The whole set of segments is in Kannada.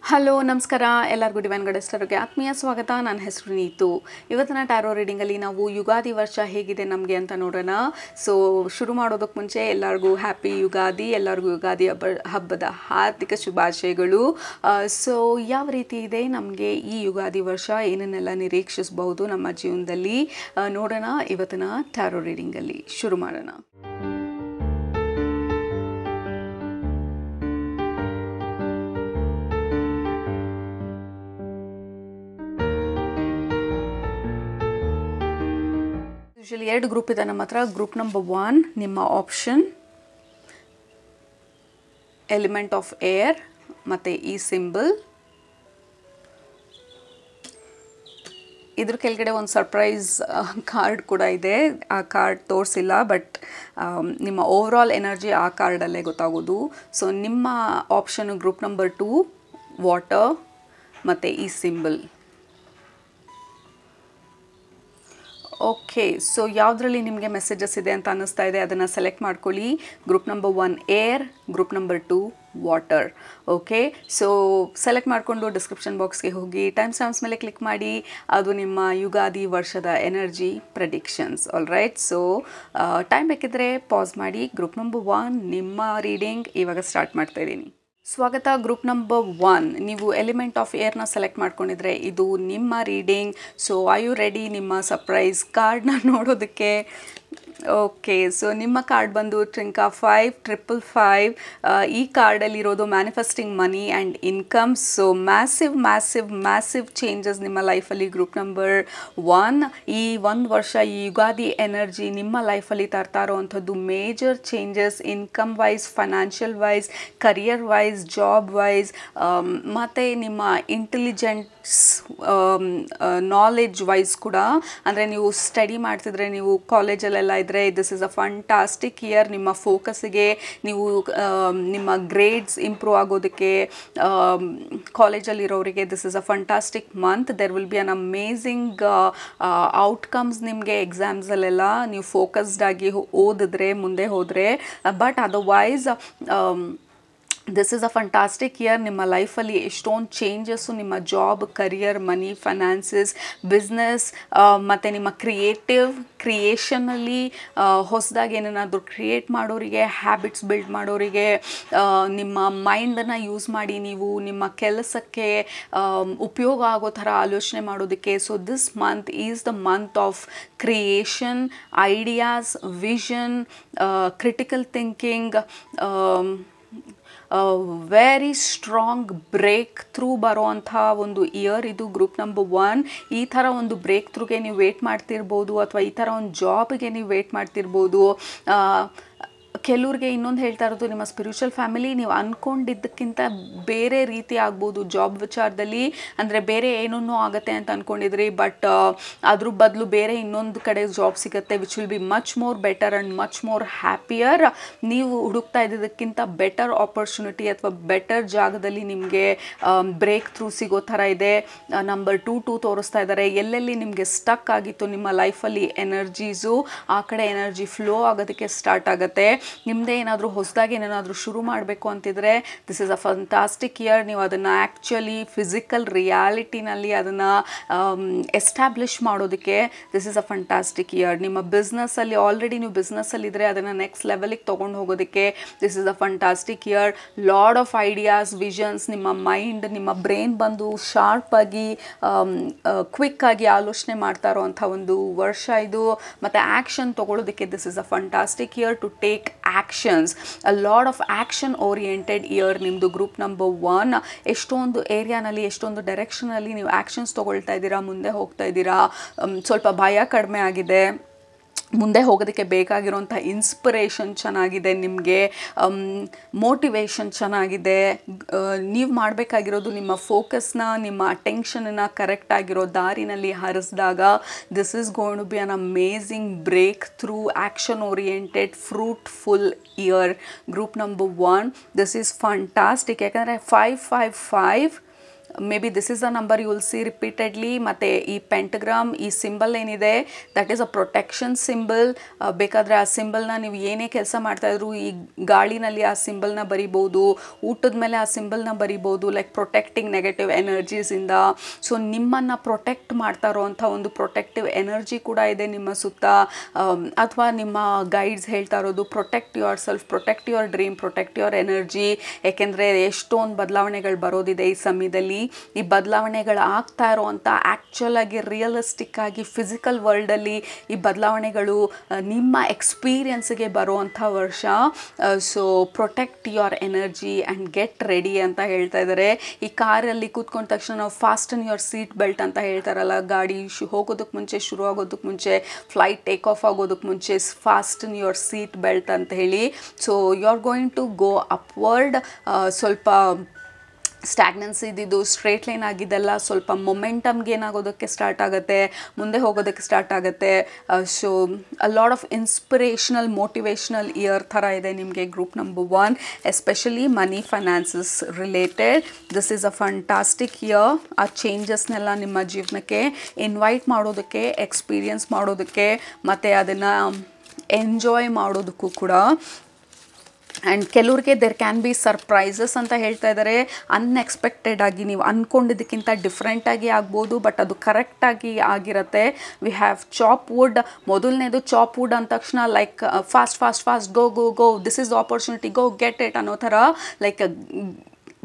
ಹಲೋ ನಮಸ್ಕಾರ ಎಲ್ಲರಿಗೂ ಡಿವೈನ್ ಗಡೆಸ್ಟರ್ಗೆ ಆತ್ಮೀಯ ಸ್ವಾಗತ. ನನ್ನ ಹೆಸರು ನೀತು. ಇವತ್ತಿನ ಟ್ಯಾರೋ ರೀಡಿಂಗಲ್ಲಿ ನಾವು ಯುಗಾದಿ ವರ್ಷ ಹೇಗಿದೆ ನಮಗೆ ಅಂತ ನೋಡೋಣ. ಸೊ ಶುರು ಮಾಡೋದಕ್ಕೆ ಮುಂಚೆ ಎಲ್ಲರಿಗೂ ಹ್ಯಾಪಿ ಯುಗಾದಿ, ಎಲ್ಲರಿಗೂ ಯುಗಾದಿ ಹಬ್ಬದ ಹಾರ್ದಿಕ ಶುಭಾಶಯಗಳು. ಸೊ ಯಾವ ರೀತಿ ಇದೆ ನಮಗೆ ಈ ಯುಗಾದಿ ವರ್ಷ, ಏನನ್ನೆಲ್ಲ ನಿರೀಕ್ಷಿಸಬಹುದು ನಮ್ಮ ಜೀವನದಲ್ಲಿ ನೋಡೋಣ ಇವತ್ತಿನ ಟ್ಯಾರೋ ರೀಡಿಂಗಲ್ಲಿ. ಶುರು ಮಾಡೋಣ. ಯೂಶಲಿ 2 ಗ್ರೂಪ್ ಇದೆ ನಮ್ಮ ಹತ್ರ. ಗ್ರೂಪ್ ನಂಬರ್ 1 ನಿಮ್ಮ ಆಪ್ಷನ್ ಎಲಿಮೆಂಟ್ ಆಫ್ ಏರ್ ಮತ್ತು ಈ ಸಿಂಬಲ್. ಇದ್ರ ಕೆಳಗಡೆ ಒಂದು ಸರ್ಪ್ರೈಸ್ ಕಾರ್ಡ್ ಕೂಡ ಇದೆ. ಆ ಕಾರ್ಡ್ ತೋರಿಸಿಲ್ಲ, ಬಟ್ ನಿಮ್ಮ ಓವರಾಲ್ ಎನರ್ಜಿ ಆ ಕಾರ್ಡಲ್ಲೇ ಗೊತ್ತಾಗೋದು. ಸೊ ನಿಮ್ಮ ಆಪ್ಷನ್ ಗ್ರೂಪ್ ನಂಬರ್ 2 ವಾಟರ್ ಮತ್ತು ಈ ಸಿಂಬಲ್. ಓಕೆ, ಸೊ ಯಾವುದರಲ್ಲಿ ನಿಮಗೆ ಮೆಸೇಜಸ್ ಇದೆ ಅಂತ ಅನ್ನಿಸ್ತಾ ಇದೆ ಅದನ್ನು ಸೆಲೆಕ್ಟ್ ಮಾಡ್ಕೊಳ್ಳಿ. Group number 1 air, group number 2 water. Okay, so select ಮಾಡಿಕೊಂಡು ಡಿಸ್ಕ್ರಿಪ್ಷನ್ ಬಾಕ್ಸ್ಗೆ ಹೋಗಿ ಟೈಮ್ ಸ್ಟಾಂಪ್ಸ್ ಮೇಲೆ ಕ್ಲಿಕ್ ಮಾಡಿ. ಅದು ನಿಮ್ಮ ಯುಗಾದಿ ವರ್ಷದ energy predictions. All right, so time ಬೇಕಿದ್ರೆ ಪಾಸ್ ಮಾಡಿ. ಗ್ರೂಪ್ ನಂಬರ್ 1 ನಿಮ್ಮ ರೀಡಿಂಗ್ ಇವಾಗ ಸ್ಟಾರ್ಟ್ ಮಾಡ್ತಾ ಇದ್ದೀನಿ. ಸ್ವಾಗತ. ಗ್ರೂಪ್ ನಂಬರ್ 1 ನೀವು ಎಲಿಮೆಂಟ್ ಆಫ್ ಏರ್ನ ಸೆಲೆಕ್ಟ್ ಮಾಡ್ಕೊಂಡಿದ್ರೆ ಇದು ನಿಮ್ಮ reading. So are you ready ನಿಮ್ಮ ಸರ್ಪ್ರೈಸ್ ಕಾರ್ಡ್ನ ನೋಡೋದಕ್ಕೆ? ಓಕೆ, ಸೊ ನಿಮ್ಮ ಕಾರ್ಡ್ ಬಂದು ಟ್ರಿಂಕಾ 5 555. ಈ ಕಾರ್ಡಲ್ಲಿರೋದು manifesting money and income. So massive changes ನಿಮ್ಮ ಲೈಫಲ್ಲಿ ಗ್ರೂಪ್ ನಂಬರ್ 1 ಈ ಒಂದು ವರ್ಷ ಈ ಯುಗಾದಿ ಎನರ್ಜಿ ನಿಮ್ಮ ಲೈಫಲ್ಲಿ ತರ್ತಾ ಇರೋವಂಥದ್ದು major changes income wise, financial wise, career wise, job wise, ಮತ್ತು ನಿಮ್ಮ ಇಂಟೆಲಿಜೆನ್ಸ್ ನಾಲೆಡ್ಜ್ ವೈಸ್ ಕೂಡ. ಅಂದರೆ ನೀವು ಸ್ಟಡಿ ಮಾಡ್ತಿದ್ರೆ, ನೀವು ಕಾಲೇಜಲ್ಲೆಲ್ಲ ಇದ್ದರೆ this is a fantastic year. ನಿಮ್ಮ ಫೋಕಸ್ಗೆ ನೀವು ನಿಮ್ಮ ಗ್ರೇಡ್ಸ್ ಇಂಪ್ರೂವ್ ಆಗೋದಕ್ಕೆ ಕಾಲೇಜಲ್ಲಿರೋರಿಗೆ this is a fantastic month. There will be an amazing outcomes ನಿಮಗೆ ಎಕ್ಸಾಮ್ಸಲ್ಲೆಲ್ಲ ನೀವು ಫೋಕಸ್ಡ್ ಆಗಿ ಓದಿದ್ರೆ ಮುಂದೆ ಹೋದರೆ. But otherwise this is a fantastic year. ನಿಮ್ಮ ಲೈಫಲ್ಲಿ ಎಷ್ಟೊಂದು ಚೇಂಜಸ್ಸು ನಿಮ್ಮ job, career, money, finances, business ಮತ್ತು ನಿಮ್ಮ ಕ್ರಿಯೇಷನಲ್ಲಿ ಹೊಸದಾಗಿ ಏನನ್ನಾದರೂ ಕ್ರಿಯೇಟ್ ಮಾಡೋರಿಗೆ, ಹ್ಯಾಬಿಟ್ಸ್ ಬಿಲ್ಡ್ ಮಾಡೋರಿಗೆ, ನಿಮ್ಮ ಮೈಂಡನ್ನು ಯೂಸ್ ಮಾಡಿ ನೀವು ನಿಮ್ಮ ಕೆಲಸಕ್ಕೆ ಉಪಯೋಗ ಆಗೋ ಥರ ಆಲೋಚನೆ ಮಾಡೋದಕ್ಕೆ. So this month is the month of creation, ideas, vision, critical thinking, very strong breakthrough ಬರೋವಂಥ ಒಂದು ಇಯರ್ ಇದು ಗ್ರೂಪ್ ನಂಬರ್ 1. ಈ ಥರ ಒಂದು ಬ್ರೇಕ್ ಥ್ರೂಗೆ ನೀವು ವೇಟ್ ಮಾಡ್ತಿರ್ಬೋದು, ಅಥವಾ ಈ ಥರ ಒಂದು ಜಾಬ್ಗೆ ನೀವು ವೇಟ್ ಮಾಡ್ತಿರ್ಬೋದು. ಕೆಲವ್ರಿಗೆ ಇನ್ನೊಂದು ಹೇಳ್ತಾ ಇರೋದು, ನಿಮ್ಮ ಸ್ಪಿರಿಚುವಲ್ ಫ್ಯಾಮಿಲಿ ನೀವು ಅಂದ್ಕೊಂಡಿದ್ದಕ್ಕಿಂತ ಬೇರೆ ರೀತಿ ಆಗ್ಬೋದು ಜಾಬ್ ವಿಚಾರದಲ್ಲಿ. ಅಂದರೆ ಬೇರೆ ಏನನ್ನೂ ಆಗುತ್ತೆ ಅಂತ ಅಂದ್ಕೊಂಡಿದ್ರಿ, ಬಟ್ ಅದ್ರ ಬದಲು ಬೇರೆ ಇನ್ನೊಂದು ಕಡೆ ಜಾಬ್ ಸಿಗುತ್ತೆ which will be much more better and much more happier. ನೀವು ಹುಡುಕ್ತಾ ಇದ್ದಿದ್ದಕ್ಕಿಂತ ಬೆಟರ್ ಆಪರ್ಚುನಿಟಿ ಅಥವಾ ಬೆಟರ್ ಜಾಗದಲ್ಲಿ ನಿಮಗೆ ಬ್ರೇಕ್ ಥ್ರೂ ಸಿಗೋ ಥರ ಇದೆ. ನಂಬರ್ 2 ತೋರಿಸ್ತಾ ಇದ್ದಾರೆ. ಎಲ್ಲೆಲ್ಲಿ ನಿಮಗೆ ಸ್ಟಕ್ ಆಗಿತ್ತು ನಿಮ್ಮ ಲೈಫಲ್ಲಿ ಎನರ್ಜೀಸು, ಆ ಕಡೆ ಎನರ್ಜಿ ಫ್ಲೋ ಆಗೋದಕ್ಕೆ ಸ್ಟಾರ್ಟ್ ಆಗುತ್ತೆ. ನಿಮ್ಮದೇ ಏನಾದರೂ ಹೊಸದಾಗಿ ಏನಾದರೂ ಶುರು ಮಾಡಬೇಕು ಅಂತಿದ್ರೆ this is a fantastic year. ನೀವು ಅದನ್ನು ಆ್ಯಕ್ಚುಲಿ ಫಿಸಿಕಲ್ ರಿಯಾಲಿಟಿನಲ್ಲಿ ಅದನ್ನು ಎಸ್ಟಾಬ್ಲಿಷ್ ಮಾಡೋದಕ್ಕೆ this is a fantastic year. ನಿಮ್ಮ ಬಿಸ್ನೆಸ್ಸಲ್ಲಿ ಆಲ್ರೆಡಿ ನೀವು ಬಿಸ್ನೆಸ್ಸಲ್ಲಿದ್ದರೆ ಅದನ್ನು ನೆಕ್ಸ್ಟ್ ಲೆವೆಲಿಗೆ ತೊಗೊಂಡು ಹೋಗೋದಕ್ಕೆ this is a fantastic year. Lot of ideas, visions, ನಿಮ್ಮ ಮೈಂಡ್, ನಿಮ್ಮ ಬ್ರೈನ್ ಬಂದು ಶಾರ್ಪಾಗಿ ಕ್ವಿಕ್ಕಾಗಿ ಆಲೋಚನೆ ಮಾಡ್ತಾ ಇರೋವಂಥ ಒಂದು ವರ್ಷ ಇದು. ಮತ್ತು ಆ್ಯಕ್ಷನ್ ತೊಗೊಳ್ಳೋದಕ್ಕೆ this is a fantastic year to take actions. A lot of action oriented year ನಿಮ್ಮದು ಗ್ರೂಪ್ ನಂಬರ್ 1. ಎಷ್ಟೊಂದು ಏರಿಯಾನಲ್ಲಿ, ಎಷ್ಟೊಂದು ಡೈರೆಕ್ಷನಲ್ಲಿ ನೀವು ಆ್ಯಕ್ಷನ್ಸ್ ತೊಗೊಳ್ತಾ ಇದ್ದೀರಾ, ಮುಂದೆ ಹೋಗ್ತಾ ಇದ್ದೀರಾ. ಸ್ವಲ್ಪ ಭಯ ಕಡಿಮೆ ಆಗಿದೆ, ಮುಂದೆ ಹೋಗೋದಕ್ಕೆ ಬೇಕಾಗಿರೋಂಥ ಇನ್ಸ್ಪಿರೇಷನ್ ಚೆನ್ನಾಗಿದೆ, ನಿಮಗೆ ಮೋಟಿವೇಶನ್ ಚೆನ್ನಾಗಿದೆ. ನೀವು ಮಾಡಬೇಕಾಗಿರೋದು ನಿಮ್ಮ ಫೋಕಸ್ನ, ನಿಮ್ಮ ಅಟೆನ್ಷನನ್ನು ಕರೆಕ್ಟಾಗಿರೋ ದಾರಿನಲ್ಲಿ ಹರಿಸಿದಾಗ this is going to be an amazing breakthrough action oriented fruitful year group number 1. This is fantastic. ಯಾಕಂದರೆ 555 may B this is a number you will see repeatedly. ಮತ್ತು ಈ ಪೆಂಟಗ್ರಾಮ್, ಈ ಸಿಂಬಲ್ ಏನಿದೆ that is a protection symbol. ಬೇಕಾದರೆ ಆ ಸಿಂಬಲ್ನ ನೀವು ಏನೇ ಕೆಲಸ ಮಾಡ್ತಾಯಿದ್ರು ಈ ಗಾಳಿನಲ್ಲಿ ಆ ಸಿಂಬಲ್ನ ಬರಿಬೋದು, ಊಟದ ಮೇಲೆ ಆ ಸಿಂಬಲ್ನ ಬರಿಬೋದು, ಲೈಕ್ ಪ್ರೊಟೆಕ್ಟಿಂಗ್ ನೆಗೆಟಿವ್ ಎನರ್ಜೀಸಿಂದ. ಸೊ ನಿಮ್ಮನ್ನು ಪ್ರೊಟೆಕ್ಟ್ ಮಾಡ್ತಾ ಇರೋವಂಥ ಒಂದು ಪ್ರೊಟೆಕ್ಟಿವ್ ಎನರ್ಜಿ ಕೂಡ ಇದೆ ನಿಮ್ಮ ಸುತ್ತ. ಅಥವಾ ನಿಮ್ಮ ಗೈಡ್ಸ್ ಹೇಳ್ತಾ ಇರೋದು protect your self, protect your dream, protect your energy. ಏಕೆಂದರೆ ಎಷ್ಟೊಂದು ಬದಲಾವಣೆಗಳು ಬರೋದಿದೆ ಈ ಸಮಯದಲ್ಲಿ. ಈ ಬದಲಾವಣೆಗಳು ಆಗ್ತಾ ಇರೋವಂಥ ಆ್ಯಕ್ಚುಲ್ ಆಗಿ ರಿಯಲಿಸ್ಟಿಕ್ ಆಗಿ ಫಿಸಿಕಲ್ ವರ್ಲ್ಡಲ್ಲಿ ಈ ಬದಲಾವಣೆಗಳು ನಿಮ್ಮ ಎಕ್ಸ್ಪೀರಿಯನ್ಸ್ಗೆ ಬರುವಂಥ ವರ್ಷ. So protect your energy and get ready ಅಂತ ಹೇಳ್ತಾ ಇದ್ದಾರೆ. ಈ ಕಾರಲ್ಲಿ ಕೂತ್ಕೊಂಡ ತಕ್ಷಣ ನಾವು ಫಾಸ್ಟನ್ ಯುವರ್ ಸೀಟ್ ಬೆಲ್ಟ್ ಅಂತ ಹೇಳ್ತಾರಲ್ಲ, ಗಾಡಿ ಹೋಗೋದಕ್ಕೆ ಮುಂಚೆ, ಶುರು ಆಗೋದಕ್ಕೆ ಮುಂಚೆ, ಫ್ಲೈಟ್ ಟೇಕ್ ಆಫ್ ಆಗೋದಕ್ಕೆ ಮುಂಚೆ ಫಾಸ್ಟನ್ ಯುವರ್ ಸೀಟ್ ಬೆಲ್ಟ್ ಅಂತ ಹೇಳಿ. So you are going to go upward. ಸ್ವಲ್ಪ ಸ್ಟ್ಯಾಗ್ನೆನ್ಸಿ ಇದ್ದಿದ್ದು ಸ್ಟ್ರೇಟ್ ಲೈನ್ ಆಗಿದ್ದೆಲ್ಲ ಸ್ವಲ್ಪ ಮೊಮೆಂಟಮ್ಗೆ ಏನಾಗೋದಕ್ಕೆ ಸ್ಟಾರ್ಟ್ ಆಗುತ್ತೆ, ಮುಂದೆ ಹೋಗೋದಕ್ಕೆ ಸ್ಟಾರ್ಟ್ ಆಗುತ್ತೆ. So a lot of inspirational motivational year ಥರ ಇದೆ ನಿಮಗೆ group number 1, especially money finances related. This is a fantastic year. ಆ ಚೇಂಜಸ್ನೆಲ್ಲ ನಿಮ್ಮ ಜೀವನಕ್ಕೆ ಇನ್ವೈಟ್ ಮಾಡೋದಕ್ಕೆ, ಎಕ್ಸ್ಪೀರಿಯನ್ಸ್ ಮಾಡೋದಕ್ಕೆ, ಮತ್ತು ಅದನ್ನು ಎಂಜಾಯ್ ಮಾಡೋದಕ್ಕೂ ಕೂಡ. ಆ್ಯಂಡ್ ಕೆಲವ್ರಿಗೆ ದೇರ್ ಕ್ಯಾನ್ ಬಿ ಸರ್ಪ್ರೈಸಸ್ ಅಂತ ಹೇಳ್ತಾ ಇದ್ದಾರೆ. ಅನ್ಎಕ್ಸ್ಪೆಕ್ಟೆಡ್ ಆಗಿ ನೀವು ಅಂದ್ಕೊಂಡಿದ್ದಕ್ಕಿಂತ ಡಿಫ್ರೆಂಟಾಗಿ ಆಗ್ಬೋದು, ಬಟ್ ಅದು ಕರೆಕ್ಟಾಗಿ ಆಗಿರುತ್ತೆ. We have chop wood. ಮೊದಲನೇದು ಚಾಪ್ ವುಡ್ ಅಂದ ತಕ್ಷಣ like fast fast fast go go go, this is opportunity, go get it ಅನ್ನೋ ಥರ, like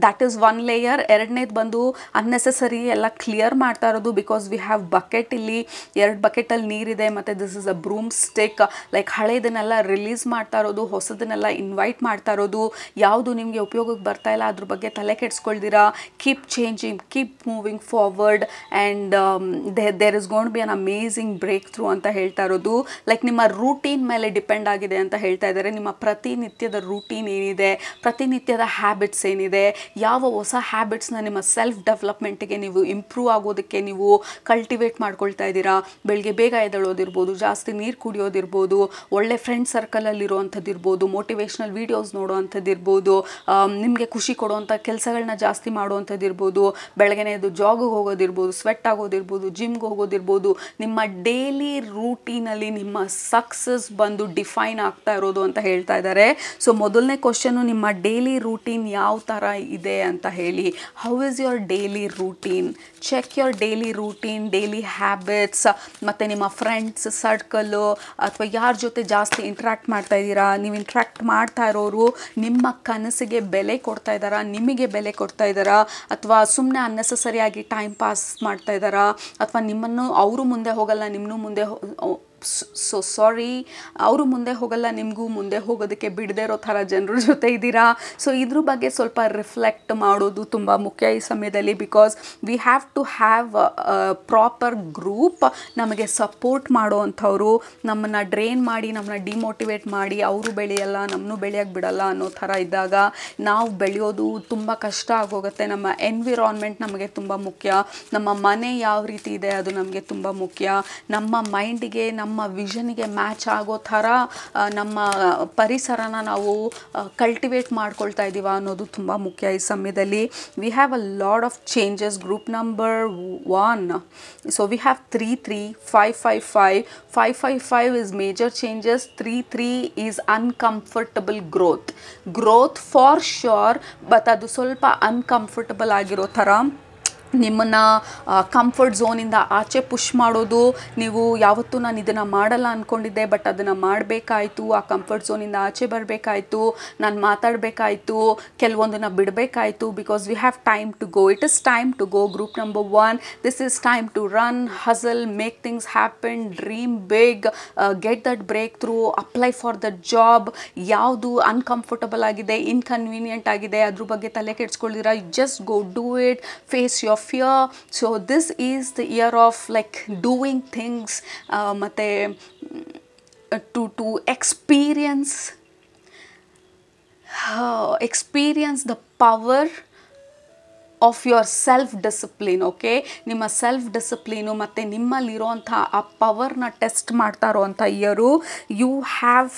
that is one layer. ಎರಡನೇದು ಬಂದು ಅನ್ನೆಸೆಸರಿ ಎಲ್ಲ ಕ್ಲಿಯರ್ ಮಾಡ್ತಾ ಇರೋದು, ಬಿಕಾಸ್ ವಿ ಹ್ಯಾವ್ ಬಕೆಟ್. ಇಲ್ಲಿ 2 ಬಕೆಟಲ್ಲಿ ನೀರಿದೆ, ಮತ್ತು this is a broom stick. Like ಹಳೇದನ್ನೆಲ್ಲ ರಿಲೀಸ್ ಮಾಡ್ತಾ ಇರೋದು, ಹೊಸದನ್ನೆಲ್ಲ ಇನ್ವೈಟ್ ಮಾಡ್ತಾ ಇರೋದು. ಯಾವುದು ನಿಮಗೆ ಉಪಯೋಗಕ್ಕೆ ಬರ್ತಾ ಇಲ್ಲ ಅದ್ರ ಬಗ್ಗೆ ತಲೆ ಕೆಡಿಸ್ಕೊಳ್ದಿರಾ, keep changing, keep moving forward, and there is gonna be an amazing breakthrough ಅಂತ ಹೇಳ್ತಾ ಇರೋದು. ಲೈಕ್ ನಿಮ್ಮ ರೂಟೀನ್ ಮೇಲೆ ಡಿಪೆಂಡ್ ಆಗಿದೆ ಅಂತ ಹೇಳ್ತಾ ಇದ್ದಾರೆ. ನಿಮ್ಮ ಪ್ರತಿನಿತ್ಯದ ರೂಟೀನ್ ಏನಿದೆ, ಪ್ರತಿನಿತ್ಯದ ಹ್ಯಾಬಿಟ್ಸ್ ಏನಿದೆ, ಯಾವ ಹೊಸ ಹ್ಯಾಬಿಟ್ಸ್ನ ನಿಮ್ಮ ಸೆಲ್ಫ್ ಡೆವಲಪ್ಮೆಂಟಿಗೆ ನೀವು ಇಂಪ್ರೂವ್ ಆಗೋದಕ್ಕೆ ನೀವು ಕಲ್ಟಿವೇಟ್ ಮಾಡ್ಕೊಳ್ತಾ ಇದ್ದೀರಾ. ಬೆಳಗ್ಗೆ ಬೇಗ ಎದ್ದೇಳೋದಿರ್ಬೋದು, ಜಾಸ್ತಿ ನೀರು ಕುಡಿಯೋದಿರ್ಬೋದು, ಒಳ್ಳೆ ಫ್ರೆಂಡ್ ಸರ್ಕಲಲ್ಲಿರೋವಂಥದ್ದು ಇರ್ಬೋದು, ಮೋಟಿವೇಶ್ನಲ್ ವೀಡಿಯೋಸ್ ನೋಡೋವಂಥದ್ದು ಇರ್ಬೋದು, ನಿಮಗೆ ಖುಷಿ ಕೊಡುವಂಥ ಕೆಲಸಗಳನ್ನ ಜಾಸ್ತಿ ಮಾಡುವಂಥದ್ದು ಇರ್ಬೋದು, ಬೆಳಗ್ಗೆನೇ ಎದ್ದು ಜಾಗಿಗೆ ಹೋಗೋದಿರ್ಬೋದು, ಸ್ವೆಟ್ ಆಗೋದಿರ್ಬೋದು, ಜಿಮ್ಗೆ ಹೋಗೋದಿರ್ಬೋದು. ನಿಮ್ಮ ಡೈಲಿ ರೂಟೀನಲ್ಲಿ ನಿಮ್ಮ ಸಕ್ಸಸ್ ಬಂದು ಡಿಫೈನ್ ಆಗ್ತಾ ಇರೋದು ಅಂತ ಹೇಳ್ತಾ ಇದ್ದಾರೆ. ಸೊ ಮೊದಲನೇ ಕ್ವಶನು, ನಿಮ್ಮ ಡೈಲಿ ರೂಟೀನ್ ಯಾವ ಥರ ಇದೆ ಅಂತ ಹೇಳಿ. How is your daily routine? Check your daily routine, daily habits, ಮತ್ತು ನಿಮ್ಮ ಫ್ರೆಂಡ್ಸ್ ಸರ್ಕಲ್ಲು ಅಥವಾ ಯಾರ ಜೊತೆ ಜಾಸ್ತಿ ಇಂಟ್ರ್ಯಾಕ್ಟ್ ಮಾಡ್ತಾ ಇದ್ದೀರಾ. ನೀವು ಇಂಟ್ರ್ಯಾಕ್ಟ್ ಮಾಡ್ತಾ ಇರೋರು ನಿಮ್ಮ ಕನಸಿಗೆ ಬೆಲೆ ಕೊಡ್ತಾ ಇದ್ದಾರಾ, ನಿಮಗೆ ಬೆಲೆ ಕೊಡ್ತಾ ಇದ್ದಾರಾ, ಅಥವಾ ಸುಮ್ಮನೆ ಅನ್ನೆಸೆಸರಿಯಾಗಿ ಟೈಮ್ ಪಾಸ್ ಮಾಡ್ತಾ ಇದ್ದಾರಾ, ಅಥವಾ ನಿಮ್ಮನ್ನು ಅವರು ಮುಂದೆ ಹೋಗಲ್ಲ, ನಿಮ್ಮನ್ನು ಮುಂದೆ ಸೊ ಸಾರಿ, ಅವರು ಮುಂದೆ ಹೋಗಲ್ಲ, ನಿಮಗೂ ಮುಂದೆ ಹೋಗೋದಕ್ಕೆ ಬಿಡದೇ ಇರೋ ಥರ ಜನರ ಜೊತೆ ಇದ್ದೀರಾ. ಸೊ ಇದ್ರ ಬಗ್ಗೆ ಸ್ವಲ್ಪ ರಿಫ್ಲೆಕ್ಟ್ ಮಾಡೋದು ತುಂಬ ಮುಖ್ಯ ಈ ಸಮಯದಲ್ಲಿ, because we have to have proper group ನಮಗೆ ಸಪೋರ್ಟ್ ಮಾಡೋವಂಥವ್ರು. ನಮ್ಮನ್ನು ಡ್ರೈನ್ ಮಾಡಿ, ನಮ್ಮನ್ನ ಡಿಮೋಟಿವೇಟ್ ಮಾಡಿ, ಅವರು ಬೆಳೆಯಲ್ಲ, ನಮ್ಮನ್ನು ಬೆಳೆಯೋಕ್ಕೆ ಬಿಡಲ್ಲ ಅನ್ನೋ ಥರ ಇದ್ದಾಗ ನಾವು ಬೆಳೆಯೋದು ತುಂಬ ಕಷ್ಟ ಆಗೋಗುತ್ತೆ. ನಮ್ಮ ಎನ್ವಿರಾನ್ಮೆಂಟ್ ನಮಗೆ ತುಂಬ ಮುಖ್ಯ, ನಮ್ಮ ಮನೆ ಯಾವ ರೀತಿ ಇದೆ ಅದು ನಮಗೆ ತುಂಬ ಮುಖ್ಯ, ನಮ್ಮ ಮೈಂಡಿಗೆ, ನಮ್ಮ ವಿಷನ್ಗೆ ಮ್ಯಾಚ್ ಆಗೋ ಥರ ನಮ್ಮ ಪರಿಸರನ ನಾವು ಕಲ್ಟಿವೇಟ್ ಮಾಡ್ಕೊಳ್ತಾ ಇದ್ದೀವ ಅನ್ನೋದು ತುಂಬ ಮುಖ್ಯ ಈ ಸಮಯದಲ್ಲಿ. V have a lot of changes. Group number 1, so we have 3-3, 5-5-5. 5-5-5 is major changes. 3-3 is uncomfortable growth for sure, but ಅದು ಸ್ವಲ್ಪ ಅನ್ಕಂಫರ್ಟಬಲ್ ಆಗಿರೋ ಥರ, ನಿಮ್ಮನ್ನು ಕಂಫರ್ಟ್ ಝೋನಿಂದ ಆಚೆ ಪುಷ್ ಮಾಡೋದು. ನೀವು ಯಾವತ್ತೂ ನಾನು ಇದನ್ನು ಮಾಡಲ್ಲ ಅಂದ್ಕೊಂಡಿದ್ದೆ, ಬಟ್ ಅದನ್ನು ಮಾಡಬೇಕಾಯ್ತು, ಆ ಕಂಫರ್ಟ್ ಝೋನಿಂದ ಆಚೆ ಬರಬೇಕಾಯ್ತು, ನಾನು ಮಾತಾಡಬೇಕಾಯ್ತು, ಕೆಲವೊಂದನ್ನು ಬಿಡಬೇಕಾಯ್ತು, because we have time to go. It is time to go. Group number 1, this is time to run, hustle, make things happen, dream big, get that breakthrough, apply for the job. ಯಾವುದು ಅನ್ಕಂಫರ್ಟಬಲ್ ಆಗಿದೆ, ಇನ್ಕನ್ವೀನಿಯೆಂಟ್ ಆಗಿದೆ, ಅದ್ರ ಬಗ್ಗೆ ತಲೆ ಕೆಡಿಸ್ಕೊಳ್ದಿರಾ, just go, do it, face your fear. So this is the year of like doing things, ಮತ್ತೆ to experience the power of your self discipline. Okay, ನಿಮ್ಮ ಸೆಲ್ಫ್ ಡಿಸಿಪ್ಲಿನು ಮತ್ತು ನಿಮ್ಮಲ್ಲಿರೋಂಥ ಆ ಪವರ್ನ ಟೆಸ್ಟ್ ಮಾಡ್ತಾ ಇರೋವಂಥ year. You have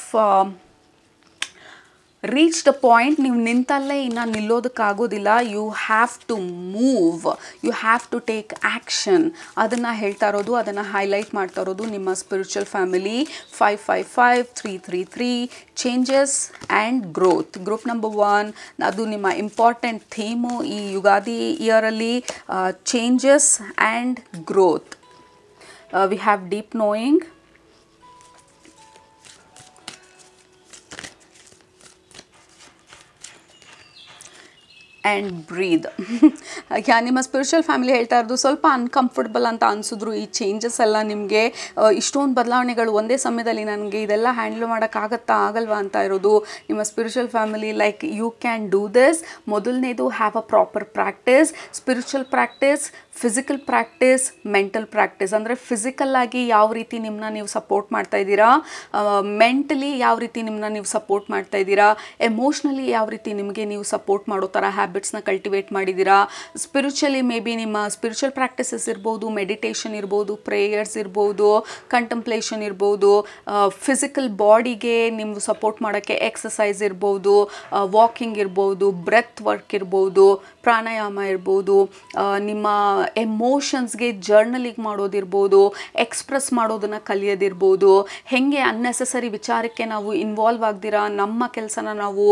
reach the point, ನೀವು ನಿಂತಲ್ಲೇ ಇನ್ನು ನಿಲ್ಲೋದಕ್ಕಾಗೋದಿಲ್ಲ. You have to move, you have to take action. ಅದನ್ನು ಹೇಳ್ತಾ ಇರೋದು, ಅದನ್ನು ಹೈಲೈಟ್ ಮಾಡ್ತಾ ಇರೋದು ನಿಮ್ಮ spiritual family 555 333 changes and growth. Group number 1, ಅದು ನಿಮ್ಮ ಇಂಪಾರ್ಟೆಂಟ್ ಥೀಮು ಈ ಯುಗಾದಿ ಇಯರಲ್ಲಿ, changes and growth. We have deep knowing, and breathe. ನಿಮ್ಮ ಸ್ಪಿರಿಚುವಲ್ ಫ್ಯಾಮಿಲಿ ಹೇಳ್ತಾ ಇರೋದು ಸ್ವಲ್ಪ ಅನ್ಕಂಫರ್ಟಬಲ್ ಅಂತ ಅನಿಸಿದ್ರು ಈ ಚೇಂಜಸ್ ಎಲ್ಲ ನಿಮಗೆ. ಇಷ್ಟೊಂದು ಬದಲಾವಣೆಗಳು ಒಂದೇ ಸಮಯದಲ್ಲಿ ನನಗೆ ಇದೆಲ್ಲ ಹ್ಯಾಂಡಲ್ ಮಾಡೋಕ್ಕಾಗತ್ತಾ ಆಗಲ್ವಾ ಅಂತ ಇರೋದು ನಿಮ್ಮ spiritual family. Like you can do this. ಮೊದಲನೇದು, have a proper practice. Spiritual practice, physical practice, mental practice. ಅಂದರೆ ಫಿಸಿಕಲ್ಲಾಗಿ ಯಾವ ರೀತಿ ನಿಮ್ಮನ್ನ ನೀವು ಸಪೋರ್ಟ್ ಮಾಡ್ತಾ ಇದ್ದೀರಾ, ಮೆಂಟಲಿ ಯಾವ ರೀತಿ ನಿಮ್ಮನ್ನ ನೀವು ಸಪೋರ್ಟ್ ಮಾಡ್ತಾ ಇದ್ದೀರಾ, ಎಮೋಷ್ನಲಿ ಯಾವ ರೀತಿ ನಿಮಗೆ ನೀವು ಸಪೋರ್ಟ್ ಮಾಡೋ ಥರ ಹ್ಯಾಬಿಟ್ಸ್ನ ಕಲ್ಟಿವೇಟ್ ಮಾಡಿದ್ದೀರಾ. ಸ್ಪಿರಿಚುವಲಿ ಮೇ ಬಿ ನಿಮ್ಮ ಸ್ಪಿರಿಚುವಲ್ ಪ್ರಾಕ್ಟೀಸಸ್ ಇರ್ಬೋದು, ಮೆಡಿಟೇಷನ್ ಇರ್ಬೋದು, ಪ್ರೇಯರ್ಸ್ ಇರ್ಬೋದು, ಕಂಟಂಪ್ಲೇಷನ್ ಇರ್ಬೋದು, ಫಿಸಿಕಲ್ ಬಾಡಿಗೆ ನೀವು ಸಪೋರ್ಟ್ ಮಾಡೋಕ್ಕೆ ಎಕ್ಸಸೈಸ್ ಇರ್ಬೋದು, ವಾಕಿಂಗ್ ಇರ್ಬೋದು, ಬ್ರೆತ್ ವರ್ಕ್ ಇರ್ಬೋದು, ಪ್ರಾಣಾಯಾಮ ಇರ್ಬೋದು, ನಿಮ್ಮ ಎಮೋಷನ್ಸ್ಗೆ ಜರ್ನಲಿಂಗ್ ಮಾಡೋದಿರ್ಬೋದು, ಎಕ್ಸ್ಪ್ರೆಸ್ ಮಾಡೋದನ್ನು ಕಲಿಯೋದಿರ್ಬೋದು, ಹೇಗೆ ಅನ್ನೆಸೆಸರಿ ವಿಚಾರಕ್ಕೆ ನಾವು ಇನ್ವಾಲ್ವ್ ಆಗ್ದಿರಾ ನಮ್ಮ ಕೆಲಸನ ನಾವು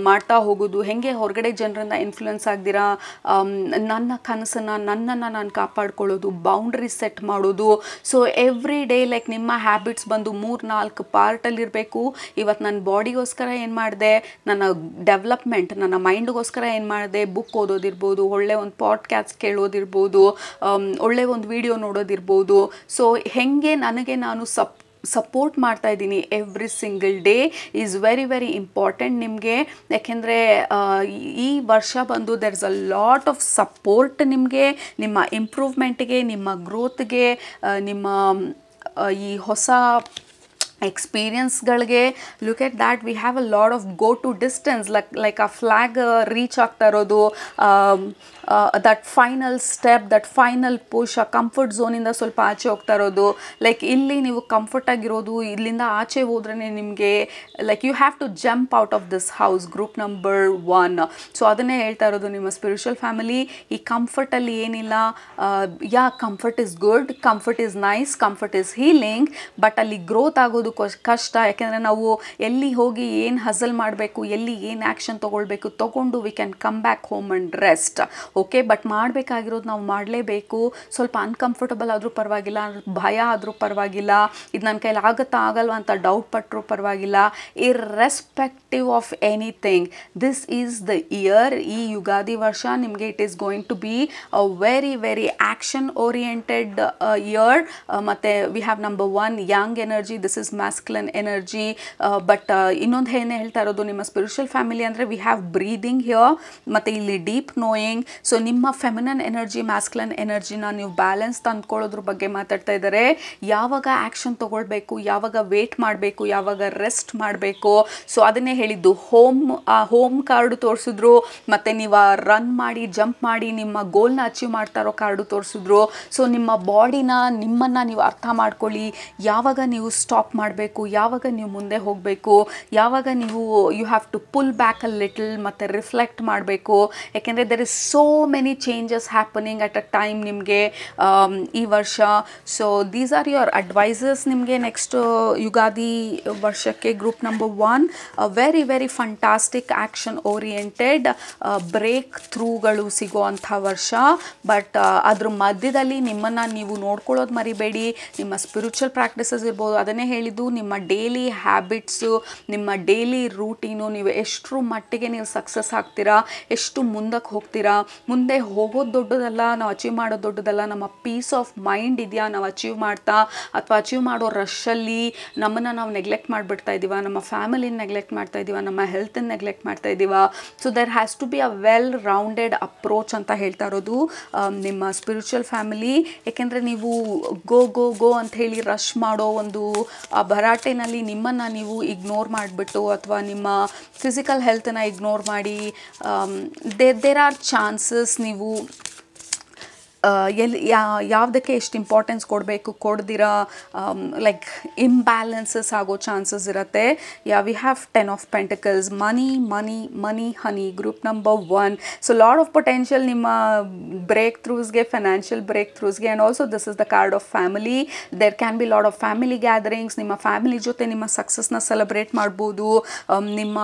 ಮಾಡ್ತಾ ಹೋಗೋದು, ಹೇಗೆ ಹೊರಗಡೆ ಜನರಿಂದ ಇನ್ಫ್ಲುಯೆನ್ಸ್ ಆಗ್ದಿರಾ ನನ್ನ ಕನಸನ್ನು ನನ್ನನ್ನು ನಾನು ಕಾಪಾಡ್ಕೊಳ್ಳೋದು, ಬೌಂಡ್ರಿ ಸೆಟ್ ಮಾಡೋದು. ಸೊ ಎವ್ರಿ ಡೇ ಲೈಕ್ ನಿಮ್ಮ ಹ್ಯಾಬಿಟ್ಸ್ ಬಂದು 3-4 ಪಾರ್ಟಲ್ಲಿರಬೇಕು. ಇವತ್ತು ನನ್ನ ಬಾಡಿಗೋಸ್ಕರ ಏನು ಮಾಡಿದೆ, ನನ್ನ ಡೆವಲಪ್ಮೆಂಟ್, ನನ್ನ ಮೈಂಡ್ಗೋಸ್ಕರ ಏನು ಮಾಡಿದೆ, ಬುಕ್ ಓದೋದಿರ್ಬೋದು, ಒಳ್ಳೆ ಒಂದು ಪಾಡ್ಕ್ಯಾಸ್ಟ್ ಕೇಳೋದಿರ್ಬೋದು, ಒಳ್ಳೆ ಒಂದು ವಿಡಿಯೋ ನೋಡೋದಿರ್ಬೋದು. ಸೊ ಹೇಗೆ ನನಗೆ ನಾನು ಸಪೋರ್ಟ್ ಮಾಡ್ತಾ ಇದ್ದೀನಿ every single day is very very important ನಿಮಗೆ. ಯಾಕೆಂದರೆ ಈ ವರ್ಷ ಬಂದು there is a lot of support ನಿಮಗೆ, ನಿಮ್ಮ ಇಂಪ್ರೂವ್ಮೆಂಟ್ಗೆ, ನಿಮ್ಮ ಗ್ರೋತ್ಗೆ, ನಿಮ್ಮ ಈ ಹೊಸ ಎಕ್ಸ್ಪೀರಿಯನ್ಸ್ಗಳಿಗೆ. Look at that, we have a lot of go to distance, like ಆ ಫ್ಲ್ಯಾಗ್ ರೀಚ್ ಆಗ್ತಾ ಇರೋದು, that final step, that final push, ಆ ಕಂಫರ್ಟ್ ಝೋನಿಂದ ಸ್ವಲ್ಪ ಆಚೆ ಹೋಗ್ತಾ ಇರೋದು. ಲೈಕ್ ಇಲ್ಲಿ ನೀವು ಕಂಫರ್ಟ್ ಆಗಿರೋದು, ಇಲ್ಲಿಂದ ಆಚೆ ಹೋದ್ರೇ ನಿಮಗೆ like you have to jump out of this house. Group number 1. So ಅದನ್ನೇ ಹೇಳ್ತಾ ಇರೋದು ನಿಮ್ಮ ಸ್ಪಿರಿಚುವಲ್ ಫ್ಯಾಮಿಲಿ. ಈ ಕಂಫರ್ಟಲ್ಲಿ ಏನಿಲ್ಲ, comfort is good, comfort is nice, comfort is healing, but ಅಲ್ಲಿ ಗ್ರೋತ್ ಆಗೋದು ಕಷ್ಟ. ಯಾಕೆಂದರೆ ನಾವು ಎಲ್ಲಿ ಹೋಗಿ ಏನು ಹಸಲ್ ಮಾಡಬೇಕು, ಎಲ್ಲಿ ಏನು ಆ್ಯಕ್ಷನ್ ತೊಗೊಂಡು we can come back home and rest. Okay, but ಮಾಡಬೇಕಾಗಿರೋದು ನಾವು ಮಾಡಲೇಬೇಕು. ಸ್ವಲ್ಪ ಅನ್ಕಂಫರ್ಟಬಲ್ ಆದರೂ ಪರವಾಗಿಲ್ಲ, ಭಯ ಆದರೂ ಪರವಾಗಿಲ್ಲ, ಇದು ನನ್ನ ಕೈಲಿ ಆಗುತ್ತಾ ಆಗಲ್ವ ಅಂತ ಡೌಟ್ ಪಟ್ಟರೂ ಪರವಾಗಿಲ್ಲ. Irrespective of anything, this is the year. ಈ ಯುಗಾದಿ ವರ್ಷ ನಿಮಗೆ it is going to be a very very action oriented year. ಮತ್ತು we have number 1 young energy, this is masculine energy. But ಇನ್ನೊಂದು ಏನೇ ಹೇಳ್ತಾ ಇರೋದು ನಿಮ್ಮ ಸ್ಪಿರಿಚುವಲ್ ಫ್ಯಾಮಿಲಿ ಅಂದರೆ ವಿ ಹ್ಯಾವ್ ಬ್ರೀದಿಂಗ್ ಹಿಯರ್, ಮತ್ತು ಇಲ್ಲಿ ಡೀಪ್ ನೋಯಿಂಗ್. ಸೊ ನಿಮ್ಮ ಫೆಮಿನನ್ ಎನರ್ಜಿ, ಮ್ಯಾಸ್ಕ್ಯುಲನ್ ಎನರ್ಜಿನ ನೀವು ಬ್ಯಾಲೆನ್ಸ್ ತಂದ್ಕೊಳ್ಳೋದ್ರ ಬಗ್ಗೆ ಮಾತಾಡ್ತಾ ಇದ್ದಾರೆ. ಯಾವಾಗ ಆ್ಯಕ್ಷನ್ ತೊಗೊಳ್ಬೇಕು, ಯಾವಾಗ ವೇಟ್ ಮಾಡಬೇಕು, ಯಾವಾಗ ರೆಸ್ಟ್ ಮಾಡಬೇಕು. ಸೊ ಅದನ್ನೇ ಹೇಳಿದ್ದು, ಹೋಮ್ ಕಾರ್ಡು ತೋರಿಸಿದ್ರು, ಮತ್ತು ನೀವು ರನ್ ಮಾಡಿ ಜಂಪ್ ಮಾಡಿ ನಿಮ್ಮ ಗೋಲ್ನ ಅಚೀವ್ ಮಾಡ್ತಾ ಇರೋ ಕಾರ್ಡು ತೋರಿಸಿದ್ರು. ಸೊ ನಿಮ್ಮ ಬಾಡಿನ, ನಿಮ್ಮನ್ನು ನೀವು ಅರ್ಥ ಮಾಡ್ಕೊಳ್ಳಿ. ಯಾವಾಗ ನೀವು ಸ್ಟಾಪ್ ಮಾಡಬೇಕು, ಯಾವಾಗ ನೀವು ಮುಂದೆ ಹೋಗಬೇಕು, ಯಾವಾಗ ನೀವು you have to pull back a little ಮತ್ತು ರಿಫ್ಲೆಕ್ಟ್ ಮಾಡಬೇಕು. ಯಾಕೆಂದರೆ there is so many changes happening at a time ನಿಮಗೆ ಈ ವರ್ಷ. So these are your advises ನಿಮಗೆ ನೆಕ್ಸ್ಟ್ ಯುಗಾದಿ ವರ್ಷಕ್ಕೆ. Group number 1, very very fantastic action oriented ಬ್ರೇಕ್ ಥ್ರೂಗಳು ಸಿಗೋವಂಥ ವರ್ಷ. ಬಟ್ ಅದ್ರ ಮಧ್ಯದಲ್ಲಿ ನಿಮ್ಮನ್ನು ನೀವು ನೋಡ್ಕೊಳ್ಳೋದು ಮರಿಬೇಡಿ. ನಿಮ್ಮ ಸ್ಪಿರಿಚುವಲ್ ಪ್ರಾಕ್ಟೀಸಸ್ ಇರ್ಬೋದು, ಅದನ್ನೇ ಹೇಳಿದ್ದು, ನಿಮ್ಮ ಡೈಲಿ ಹ್ಯಾಬಿಟ್ಸು, ನಿಮ್ಮ ಡೈಲಿ ರೂಟೀನು, ನೀವು ಎಷ್ಟರ ಮಟ್ಟಿಗೆ ನೀವು ಸಕ್ಸಸ್ ಆಗ್ತೀರಾ, ಎಷ್ಟು ಮುಂದಕ್ಕೆ ಹೋಗ್ತೀರಾ. ಮುಂದೆ ಹೋಗೋದು ದೊಡ್ಡದಲ್ಲ, ನಾವು ಅಚೀವ್ ಮಾಡೋದು ದೊಡ್ಡದಲ್ಲ. ನಮ್ಮ ಪೀಸ್ ಆಫ್ ಮೈಂಡ್ ಇದೆಯಾ, ನಾವು ಅಚೀವ್ ಮಾಡ್ತಾ ಅಥವಾ ಅಚೀವ್ ಮಾಡೋ ರಶಲ್ಲಿ ನಮ್ಮನ್ನು ನಾವು ನೆಗ್ಲೆಕ್ಟ್ ಮಾಡಿಬಿಡ್ತಾ ಇದ್ದೀವ, ನಮ್ಮ ಫ್ಯಾಮಿಲಿನ ನೆಗ್ಲೆಕ್ಟ್ ಮಾಡ್ತಾ ಇದ್ದೀವ, ನಮ್ಮ ಹೆಲ್ತನ್ನು ನೆಗ್ಲೆಕ್ಟ್ ಮಾಡ್ತಾ ಇದ್ದೀವ. So there has to be a well rounded approach ಅಂತ ಹೇಳ್ತಾ ಇರೋದು ನಿಮ್ಮ ಸ್ಪಿರಿಚುವಲ್ ಫ್ಯಾಮಿಲಿ. ಏಕೆಂದರೆ ನೀವು ಗೋ ಗೋ ಗೋ ಅಂತ ಹೇಳಿ ರಶ್ ಮಾಡೋ ಒಂದು ಭರಾಟೆನಲ್ಲಿ ನಿಮ್ಮನ್ನು ನೀವು ಇಗ್ನೋರ್ ಮಾಡಿಬಿಟ್ಟು, ಅಥವಾ ನಿಮ್ಮ ಫಿಸಿಕಲ್ ಹೆಲ್ತನ್ನು ಇಗ್ನೋರ್ ಮಾಡಿ, ದೇರ್ ಆರ್ ಚಾನ್ಸಸ್ ನೀವು ಎಲ್ಲಿ ಯಾವುದಕ್ಕೆ ಎಷ್ಟು ಇಂಪಾರ್ಟೆನ್ಸ್ ಕೊಡಬೇಕು, ಕೊಡ್ದಿರಾ ಲೈಕ್ ಇಂಬ್ಯಾಲೆನ್ಸಸ್ ಆಗೋ ಚಾನ್ಸಸ್ ಇರುತ್ತೆ. We have 10 of pentacles, money honey, group number 1. So lot of potential ನಿಮ್ಮ ಬ್ರೇಕ್ ಥ್ರೂಸ್ಗೆ, ಫೈನಾನ್ಷಿಯಲ್ ಬ್ರೇಕ್ ಥ್ರೂಸ್ಗೆ. And also this is the card of family. There can be lot of family gatherings. ನಿಮ್ಮ ಫ್ಯಾಮಿಲಿ ಜೊತೆ ನಿಮ್ಮ ಸಕ್ಸಸ್ನ ಸೆಲೆಬ್ರೇಟ್ ಮಾಡ್ಬೋದು. ನಿಮ್ಮ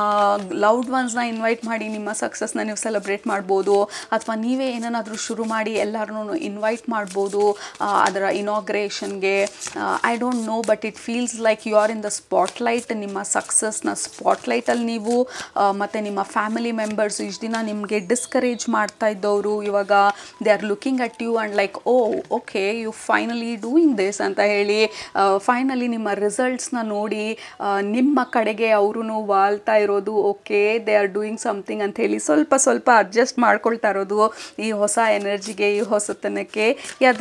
ಲವ್ಡ್ ಒನ್ಸ್ನ ಇನ್ವೈಟ್ ಮಾಡಿ ನಿಮ್ಮ ಸಕ್ಸಸ್ನ ನೀವು ಸೆಲೆಬ್ರೇಟ್ ಮಾಡ್ಬೋದು. ಅಥವಾ ನೀವೇ ಏನಾದರೂ ಶುರು ಮಾಡಿ ಎಲ್ಲರನ್ನೂ ಇನ್ವೈಟ್ ಮಾಡ್ಬೋದು ಅದರ ಇನಾಗ್ರೇಷನ್ಗೆ. I don't know, but it feels like you are in the spotlight. ನಿಮ್ಮ ಸಕ್ಸಸ್ನ ಸ್ಪಾಟ್ಲೈಟಲ್ಲಿ ನೀವು ಮತ್ತು ನಿಮ್ಮ ಫ್ಯಾಮಿಲಿ ಮೆಂಬರ್ಸ್ ಇಷ್ಟು ದಿನ ನಿಮಗೆ ಡಿಸ್ಕರೇಜ್ ಮಾಡ್ತಾ ಇದ್ದವರು ಇವಾಗ they are looking at you and like okay you finally doing this ಅಂತ ಹೇಳಿ ಫೈನಲಿ ನಿಮ್ಮ ರಿಸಲ್ಟ್ಸ್ನ ನೋಡಿ ನಿಮ್ಮ ಕಡೆಗೆ ಅವರು ವಾಲ್ತಾ ಇರೋದು. Okay they are doing something ಅಂತ ಹೇಳಿ ಸ್ವಲ್ಪ ಅಡ್ಜಸ್ಟ್ ಮಾಡ್ಕೊಳ್ತಾ ಇರೋದು ಈ ಹೊಸ ಎನರ್ಜಿಗೆ, ಈ ಹೊಸತನಕ್ಕೆ.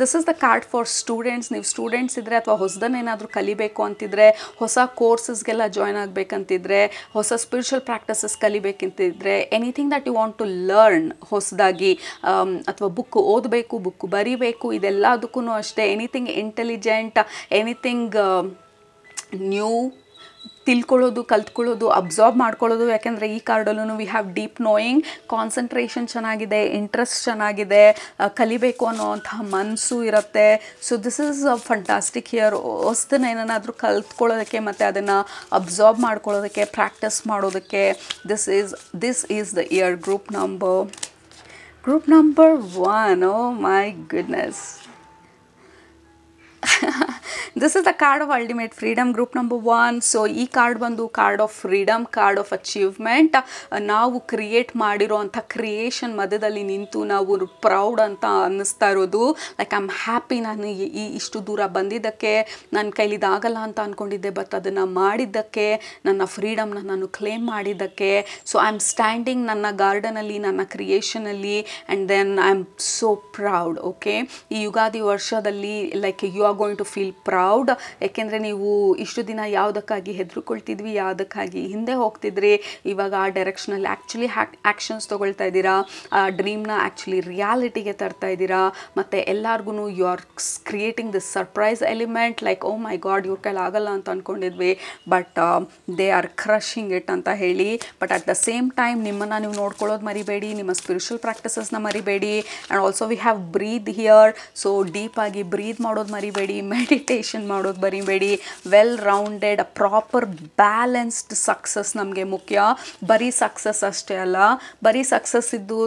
This is the card for students. ನೀವು ಸ್ಟೂಡೆಂಟ್ಸ್ ಇದ್ದರೆ ಅಥವಾ ಹೊಸದನ್ನೇನಾದರೂ ಕಲಿಬೇಕು ಅಂತಿದ್ರೆ, ಹೊಸ ಕೋರ್ಸಸ್ಗೆಲ್ಲ ಜಾಯ್ನ್ ಆಗಬೇಕಂತಿದ್ರೆ, ಹೊಸ ಸ್ಪಿರಿಚುವಲ್ ಪ್ರಾಕ್ಟೀಸಸ್ ಕಲಿಬೇಕಂತಿದ್ರೆ, anything that you want to learn ಹೊಸದಾಗಿ, ಅಥವಾ ಬುಕ್ ಓದಬೇಕು, ಬುಕ್ ಬರೀಬೇಕು, ಇದೆಲ್ಲದಕ್ಕೂ ಅಷ್ಟೇ. ಎನಿಥಿಂಗ್ ಇಂಟೆಲಿಜೆಂಟ್, ಎನಿಥಿಂಗ್ ನ್ಯೂ ತಿಳ್ಕೊಳ್ಳೋದು, ಕಲ್ತ್ಕೊಳ್ಳೋದು, ಅಬ್ಸಾರ್ಬ್ ಮಾಡ್ಕೊಳ್ಳೋದು. ಯಾಕೆಂದರೆ ಈ ಕಾರ್ಡಲ್ಲೂ we have deep knowing, concentration ಚೆನ್ನಾಗಿದೆ, ಇಂಟ್ರೆಸ್ಟ್ ಚೆನ್ನಾಗಿದೆ, ಕಲಿಬೇಕು ಅನ್ನೋವಂತಹ ಮನಸ್ಸು ಇರುತ್ತೆ. So this is fantastic here. ಹೊಸದನ್ನ ಏನಾದರೂ ಕಲ್ತ್ಕೊಳ್ಳೋದಕ್ಕೆ ಮತ್ತು ಅದನ್ನು ಅಬ್ಸಾರ್ಬ್ ಮಾಡ್ಕೊಳ್ಳೋದಕ್ಕೆ, ಪ್ರಾಕ್ಟೀಸ್ ಮಾಡೋದಕ್ಕೆ this is the year. Group number 1. Oh my goodness. This is the card of ultimate freedom, group number 1. So ಈ ಕಾರ್ಡ್ ಬಂದು card of freedom, card of achievement. ನಾವು ಕ್ರಿಯೇಟ್ ಮಾಡಿರೋ ಅಂಥ ಕ್ರಿಯೇಷನ್ ಮಧ್ಯದಲ್ಲಿ ನಿಂತು ನಾವು ಪ್ರೌಡ್ ಅಂತ ಅನ್ನಿಸ್ತಾ ಇರೋದು. ಲೈಕ್ ಐ ಆಮ್ ಹ್ಯಾಪಿ, ನಾನು ಇಷ್ಟು ದೂರ ಬಂದಿದ್ದಕ್ಕೆ. ನನ್ನ ಕೈಲಿದಾಗಲ್ಲ ಅಂತ ಅಂದ್ಕೊಂಡಿದ್ದೆ, ಬಟ್ ಅದನ್ನು ಮಾಡಿದ್ದಕ್ಕೆ, ನನ್ನ ಫ್ರೀಡಮ್ನ ನಾನು ಕ್ಲೇಮ್ ಮಾಡಿದ್ದಕ್ಕೆ. ಸೊ ಐ ಆಮ್ ಸ್ಟ್ಯಾಂಡಿಂಗ್ ನನ್ನ ಗಾರ್ಡನಲ್ಲಿ, ನನ್ನ ಕ್ರಿಯೇಷನಲ್ಲಿ, and then I am so proud. Okay, ಈ ಯುಗಾದಿ ವರ್ಷದಲ್ಲಿ like you are going to feel proud. ಯಾಕೆಂದರೆ ನೀವು ಇಷ್ಟು ದಿನ ಯಾವುದಕ್ಕಾಗಿ ಹೆದರ್ಕೊಳ್ತಿದ್ವಿ, ಯಾವುದಕ್ಕಾಗಿ ಹಿಂದೆ ಹೋಗ್ತಿದ್ರಿ, ಇವಾಗ ಆ ಡೈರೆಕ್ಷನಲ್ಲಿ ಆ್ಯಕ್ಚುಲಿ ಆ್ಯಕ್ಷನ್ಸ್ ತೊಗೊಳ್ತಾ ಇದ್ದೀರಾ. ಆ ಡ್ರೀಮ್ನ ಆ್ಯಕ್ಚುಲಿ ರಿಯಾಲಿಟಿಗೆ ತರ್ತಾ ಇದ್ದೀರಾ. ಮತ್ತು ಎಲ್ಲರಿಗೂ you are creating this surprise element. Like oh my god, ಇವ್ರ ಕೈಲಿ ಆಗಲ್ಲ ಅಂತ ಅಂದ್ಕೊಂಡಿದ್ವಿ, but they are crushing it ಅಂತ ಹೇಳಿ. But at the same time ನಿಮ್ಮನ್ನು ನೀವು ನೋಡ್ಕೊಳ್ಳೋದು ಮರಿಬೇಡಿ, ನಿಮ್ಮ ಸ್ಪಿರಿಚುವಲ್ ಪ್ರಾಕ್ಟೀಸಸ್ನ ಮರಿಬೇಡಿ. And also we have breathe here. So ಡೀಪಾಗಿ ಬ್ರೀದ್ ಮಾಡೋದು ಮರಿಬೇಡಿ, ಮೆಡಿಟೇಷನ್ ಮಾಡೋದು ಬರಿಬೇಡಿ. Well rounded, proper balanced success ನಮಗೆ ಮುಖ್ಯ. ಬರೀ ಸಕ್ಸಸ್ ಅಷ್ಟೇ ಅಲ್ಲ, ಬರೀ ಸಕ್ಸಸ್ ಇದ್ದು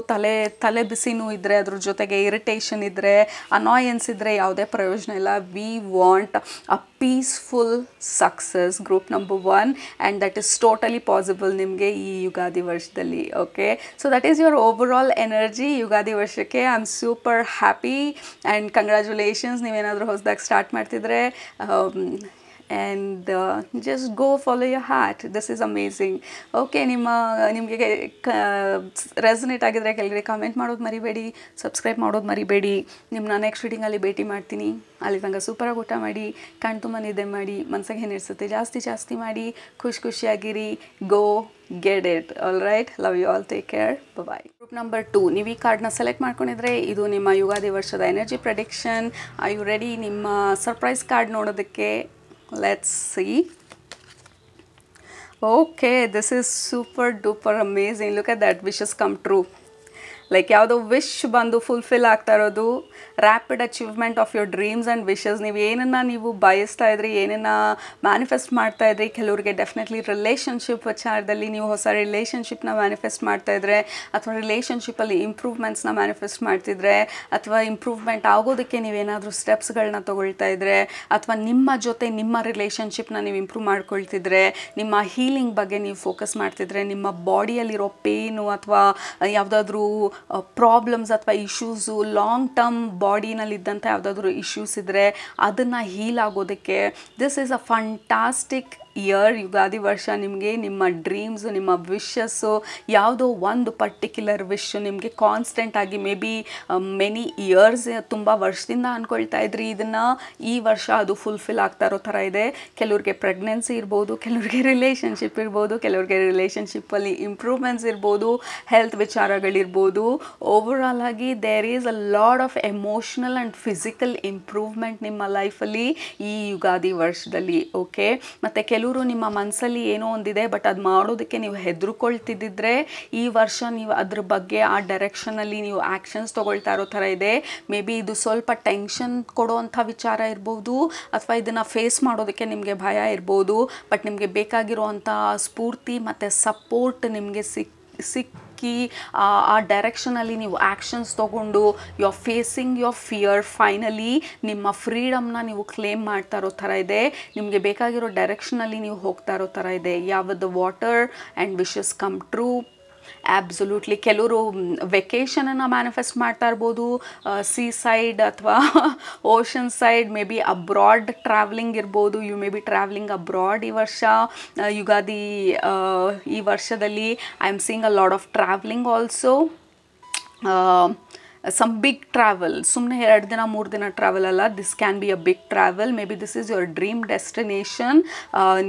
ತಲೆ ಬಿಸಿನೂ ಇದ್ದರೆ, ಅದ್ರ ಜೊತೆಗೆ ಇರಿಟೇಷನ್ ಇದ್ದರೆ, ಅನಾಯನ್ಸ್ ಇದ್ದರೆ ಯಾವುದೇ ಪ್ರಯೋಜನ ಇಲ್ಲ. We want a peaceful success, group number 1, and that is totally possible ನಿಮಗೆ ಈ ಯುಗಾದಿ ವರ್ಷದಲ್ಲಿ. Okay, so that is your over all energy Ugadi ವರ್ಷಕ್ಕೆ. I am super happy and congratulations. ನೀವೇನಾದರೂ ಹೊಸದಾಗಿ ಸ್ಟಾರ್ಟ್ ಮಾಡ್ತಿದ್ರೆ and just go follow your heart. This is amazing. Okay, ನಿಮಗೆ ರೆಸನೇಟ್ ಆಗಿದ್ರೆ ಕೆಳಗಡೆ ಕಾಮೆಂಟ್ ಮಾಡೋದು ಮರಿಬೇಡಿ, ಸಬ್ಸ್ಕ್ರೈಬ್ ಮಾಡೋದು ಮರಿಬೇಡಿ. ನಿಮ್ಮನ್ನ ನೆಕ್ಸ್ಟ್ ರೀಡಿಂಗಲ್ಲಿ ಭೇಟಿ ಮಾಡ್ತೀನಿ. ಅಲ್ಲಿ ತನಕ ಸೂಪರಾಗಿ ಊಟ ಮಾಡಿ, ಕಣ್ ತುಂಬ ನಿದ್ದೆ ಮಾಡಿ, ಮನಸ್ಸಿಗೆ ಏನಿಡ್ಸುತ್ತೆ ಜಾಸ್ತಿ ಮಾಡಿ, ಖುಷಿಯಾಗಿರಿ. Go get it. All right, love you all, take care, bye. Group number 2, ನೀವು ಈ ಕಾರ್ಡ್ನ ಸೆಲೆಕ್ಟ್ ಮಾಡ್ಕೊಂಡಿದ್ರೆ ಇದು ನಿಮ್ಮ ಯುಗಾದಿ ವರ್ಷದ energy prediction. I you ready ನಿಮ್ಮ ಸರ್ಪ್ರೈಸ್ ಕಾರ್ಡ್ ನೋಡೋದಕ್ಕೆ? Let's see. Okay, this is super duper amazing. Look at that, wishes come true. Like ಯಾವುದೋ ವಿಶ್ ಬಂದು ಫುಲ್ಫಿಲ್ ಆಗ್ತಾ ಇರೋದು. Rapid achievement of your dreams and wishes. ನೀವು ಏನನ್ನು ನೀವು ಬಯಸ್ತಾ ಇದ್ರಿ, ಏನನ್ನು ಮ್ಯಾನಿಫೆಸ್ಟ್ ಮಾಡ್ತಾ ಇದ್ರಿ. ಕೆಲವರಿಗೆ ಡೆಫಿನೆಟ್ಲಿ ರಿಲೇಷನ್ಶಿಪ್ ವಿಚಾರದಲ್ಲಿ ನೀವು ಹೊಸ ರಿಲೇಷನ್ಶಿಪ್ನ ಮ್ಯಾನಿಫೆಸ್ಟ್ ಮಾಡ್ತಾ ಇದ್ರೆ, ಅಥವಾ ರಿಲೇಷನ್ಶಿಪ್ಪಲ್ಲಿ ಇಂಪ್ರೂವ್ಮೆಂಟ್ಸ್ನ ಮ್ಯಾನಿಫೆಸ್ಟ್ ಮಾಡ್ತಿದ್ರೆ, ಅಥವಾ ಇಂಪ್ರೂವ್ಮೆಂಟ್ ಆಗೋದಕ್ಕೆ ನೀವೇನಾದರೂ ಸ್ಟೆಪ್ಸ್ಗಳನ್ನ ತೊಗೊಳ್ತಾ ಇದ್ರೆ, ಅಥವಾ ನಿಮ್ಮ ಜೊತೆ ನಿಮ್ಮ ರಿಲೇಷನ್ಶಿಪ್ನ ನೀವು ಇಂಪ್ರೂವ್ ಮಾಡ್ಕೊಳ್ತಿದ್ರೆ, ನಿಮ್ಮ ಹೀಲಿಂಗ್ ಬಗ್ಗೆ ನೀವು ಫೋಕಸ್ ಮಾಡ್ತಿದ್ರೆ, ನಿಮ್ಮ ಬಾಡಿಯಲ್ಲಿರೋ ಪೇನು ಅಥವಾ ಯಾವುದಾದ್ರೂ ಪ್ರಾಬ್ಲಮ್ಸ್ ಅಥವಾ ಇಶ್ಯೂಸು, ಲಾಂಗ್ ಟರ್ಮ್ ಬಾಡಿನಲ್ಲಿದ್ದಂಥ ಯಾವುದಾದ್ರೂ ಇಶ್ಯೂಸ್ ಇದ್ದರೆ ಅದನ್ನು ಹೀಲ್ ಆಗೋದಕ್ಕೆ this is a fantastic year, Ugadi ವರ್ಷ ನಿಮಗೆ ನಿಮ್ಮ ಡ್ರೀಮ್ಸು, ನಿಮ್ಮ ವಿಶಸ್ಸು, ಯಾವುದೋ ಒಂದು ಪರ್ಟಿಕ್ಯುಲರ್ ವಿಶ್ ನಿಮಗೆ ಕಾನ್ಸ್ಟೆಂಟ್ ಆಗಿ ಮೇ ಬಿ ಮೆನಿ ಇಯರ್ಸ್, ತುಂಬ ವರ್ಷದಿಂದ ಅಂದ್ಕೊಳ್ತಾ ಇದ್ರಿ ಇದನ್ನು, ಈ ವರ್ಷ ಅದು ಫುಲ್ಫಿಲ್ ಆಗ್ತಾ ಇರೋ ಥರ ಇದೆ. ಕೆಲವ್ರಿಗೆ ಪ್ರೆಗ್ನೆನ್ಸಿ ಇರ್ಬೋದು, ಕೆಲವ್ರಿಗೆ ರಿಲೇಷನ್ಶಿಪ್ ಇರ್ಬೋದು, ಕೆಲವ್ರಿಗೆ ರಿಲೇಷನ್ಶಿಪ್ಪಲ್ಲಿ ಇಂಪ್ರೂವ್ಮೆಂಟ್ಸ್ ಇರ್ಬೋದು, ಹೆಲ್ತ್ ವಿಚಾರಗಳಿರ್ಬೋದು. ಓವರಾಲ್ ಆಗಿ there is a lot of emotional and physical improvement ನಿಮ್ಮ ಲೈಫಲ್ಲಿ ಈ ಯುಗಾದಿ ವರ್ಷದಲ್ಲಿ. ಓಕೆ, ಮತ್ತು ಕೆಲವರು ನಿಮ್ಮ ಮನಸ್ಸಲ್ಲಿ ಏನೋ ಒಂದಿದೆ ಬಟ್ ಅದು ಮಾಡೋದಕ್ಕೆ ನೀವು ಹೆದರ್ಕೊಳ್ತಿದ್ದಿದ್ರೆ ಈ ವರ್ಷ ನೀವು ಅದ್ರ ಬಗ್ಗೆ ಆ ಡೈರೆಕ್ಷನಲ್ಲಿ ನೀವು ಆ್ಯಕ್ಷನ್ಸ್ ತೊಗೊಳ್ತಾ ಇರೋ ಥರ ಇದೆ. ಮೇ ಬಿ ಇದು ಸ್ವಲ್ಪ ಟೆನ್ಷನ್ ಕೊಡೋವಂಥ ವಿಚಾರ ಇರ್ಬೋದು, ಅಥವಾ ಇದನ್ನು ಫೇಸ್ ಮಾಡೋದಕ್ಕೆ ನಿಮಗೆ ಭಯ ಇರ್ಬೋದು. ಬಟ್ ನಿಮಗೆ ಬೇಕಾಗಿರುವಂಥ ಸ್ಫೂರ್ತಿ ಮತ್ತು ಸಪೋರ್ಟ್ ನಿಮಗೆ ಸಿಕ್ಕಿ ಆ ಡೈರೆಕ್ಷನಲ್ಲಿ ನೀವು ಆ್ಯಕ್ಷನ್ಸ್ ತೊಗೊಂಡು you are facing your fear. Finally ನಿಮ್ಮ ಫ್ರೀಡಮ್ನ ನೀವು ಕ್ಲೇಮ್ ಮಾಡ್ತಾ ಇರೋ ಥರ ಇದೆ. ನಿಮಗೆ ಬೇಕಾಗಿರೋ ಡೈರೆಕ್ಷನಲ್ಲಿ ನೀವು ಹೋಗ್ತಾ ಇರೋ ಥರ ಇದೆ. ಯಾವುದು water and wishes come true. Absolutely ಕೆಲವರು ವೆಕೇಷನನ್ನು ಮ್ಯಾನಿಫೆಸ್ಟ್ ಮಾಡ್ತಾ ಇರ್ಬೋದು, ಸೀ ಸೈಡ್ ಅಥವಾ ocean side, maybe abroad travelling ಇರ್ಬೋದು. You may be travelling abroad ಈ ವರ್ಷ ಯುಗಾದಿ ಈ ವರ್ಷದಲ್ಲಿ. I am seeing a lot of travelling also. Some big travel, ಸುಮ್ಮನೆ 2 ದಿನ 3 ದಿನ ಟ್ರಾವೆಲ್ ಅಲ್ಲ, this can be a big travel. May be this is your dream destination.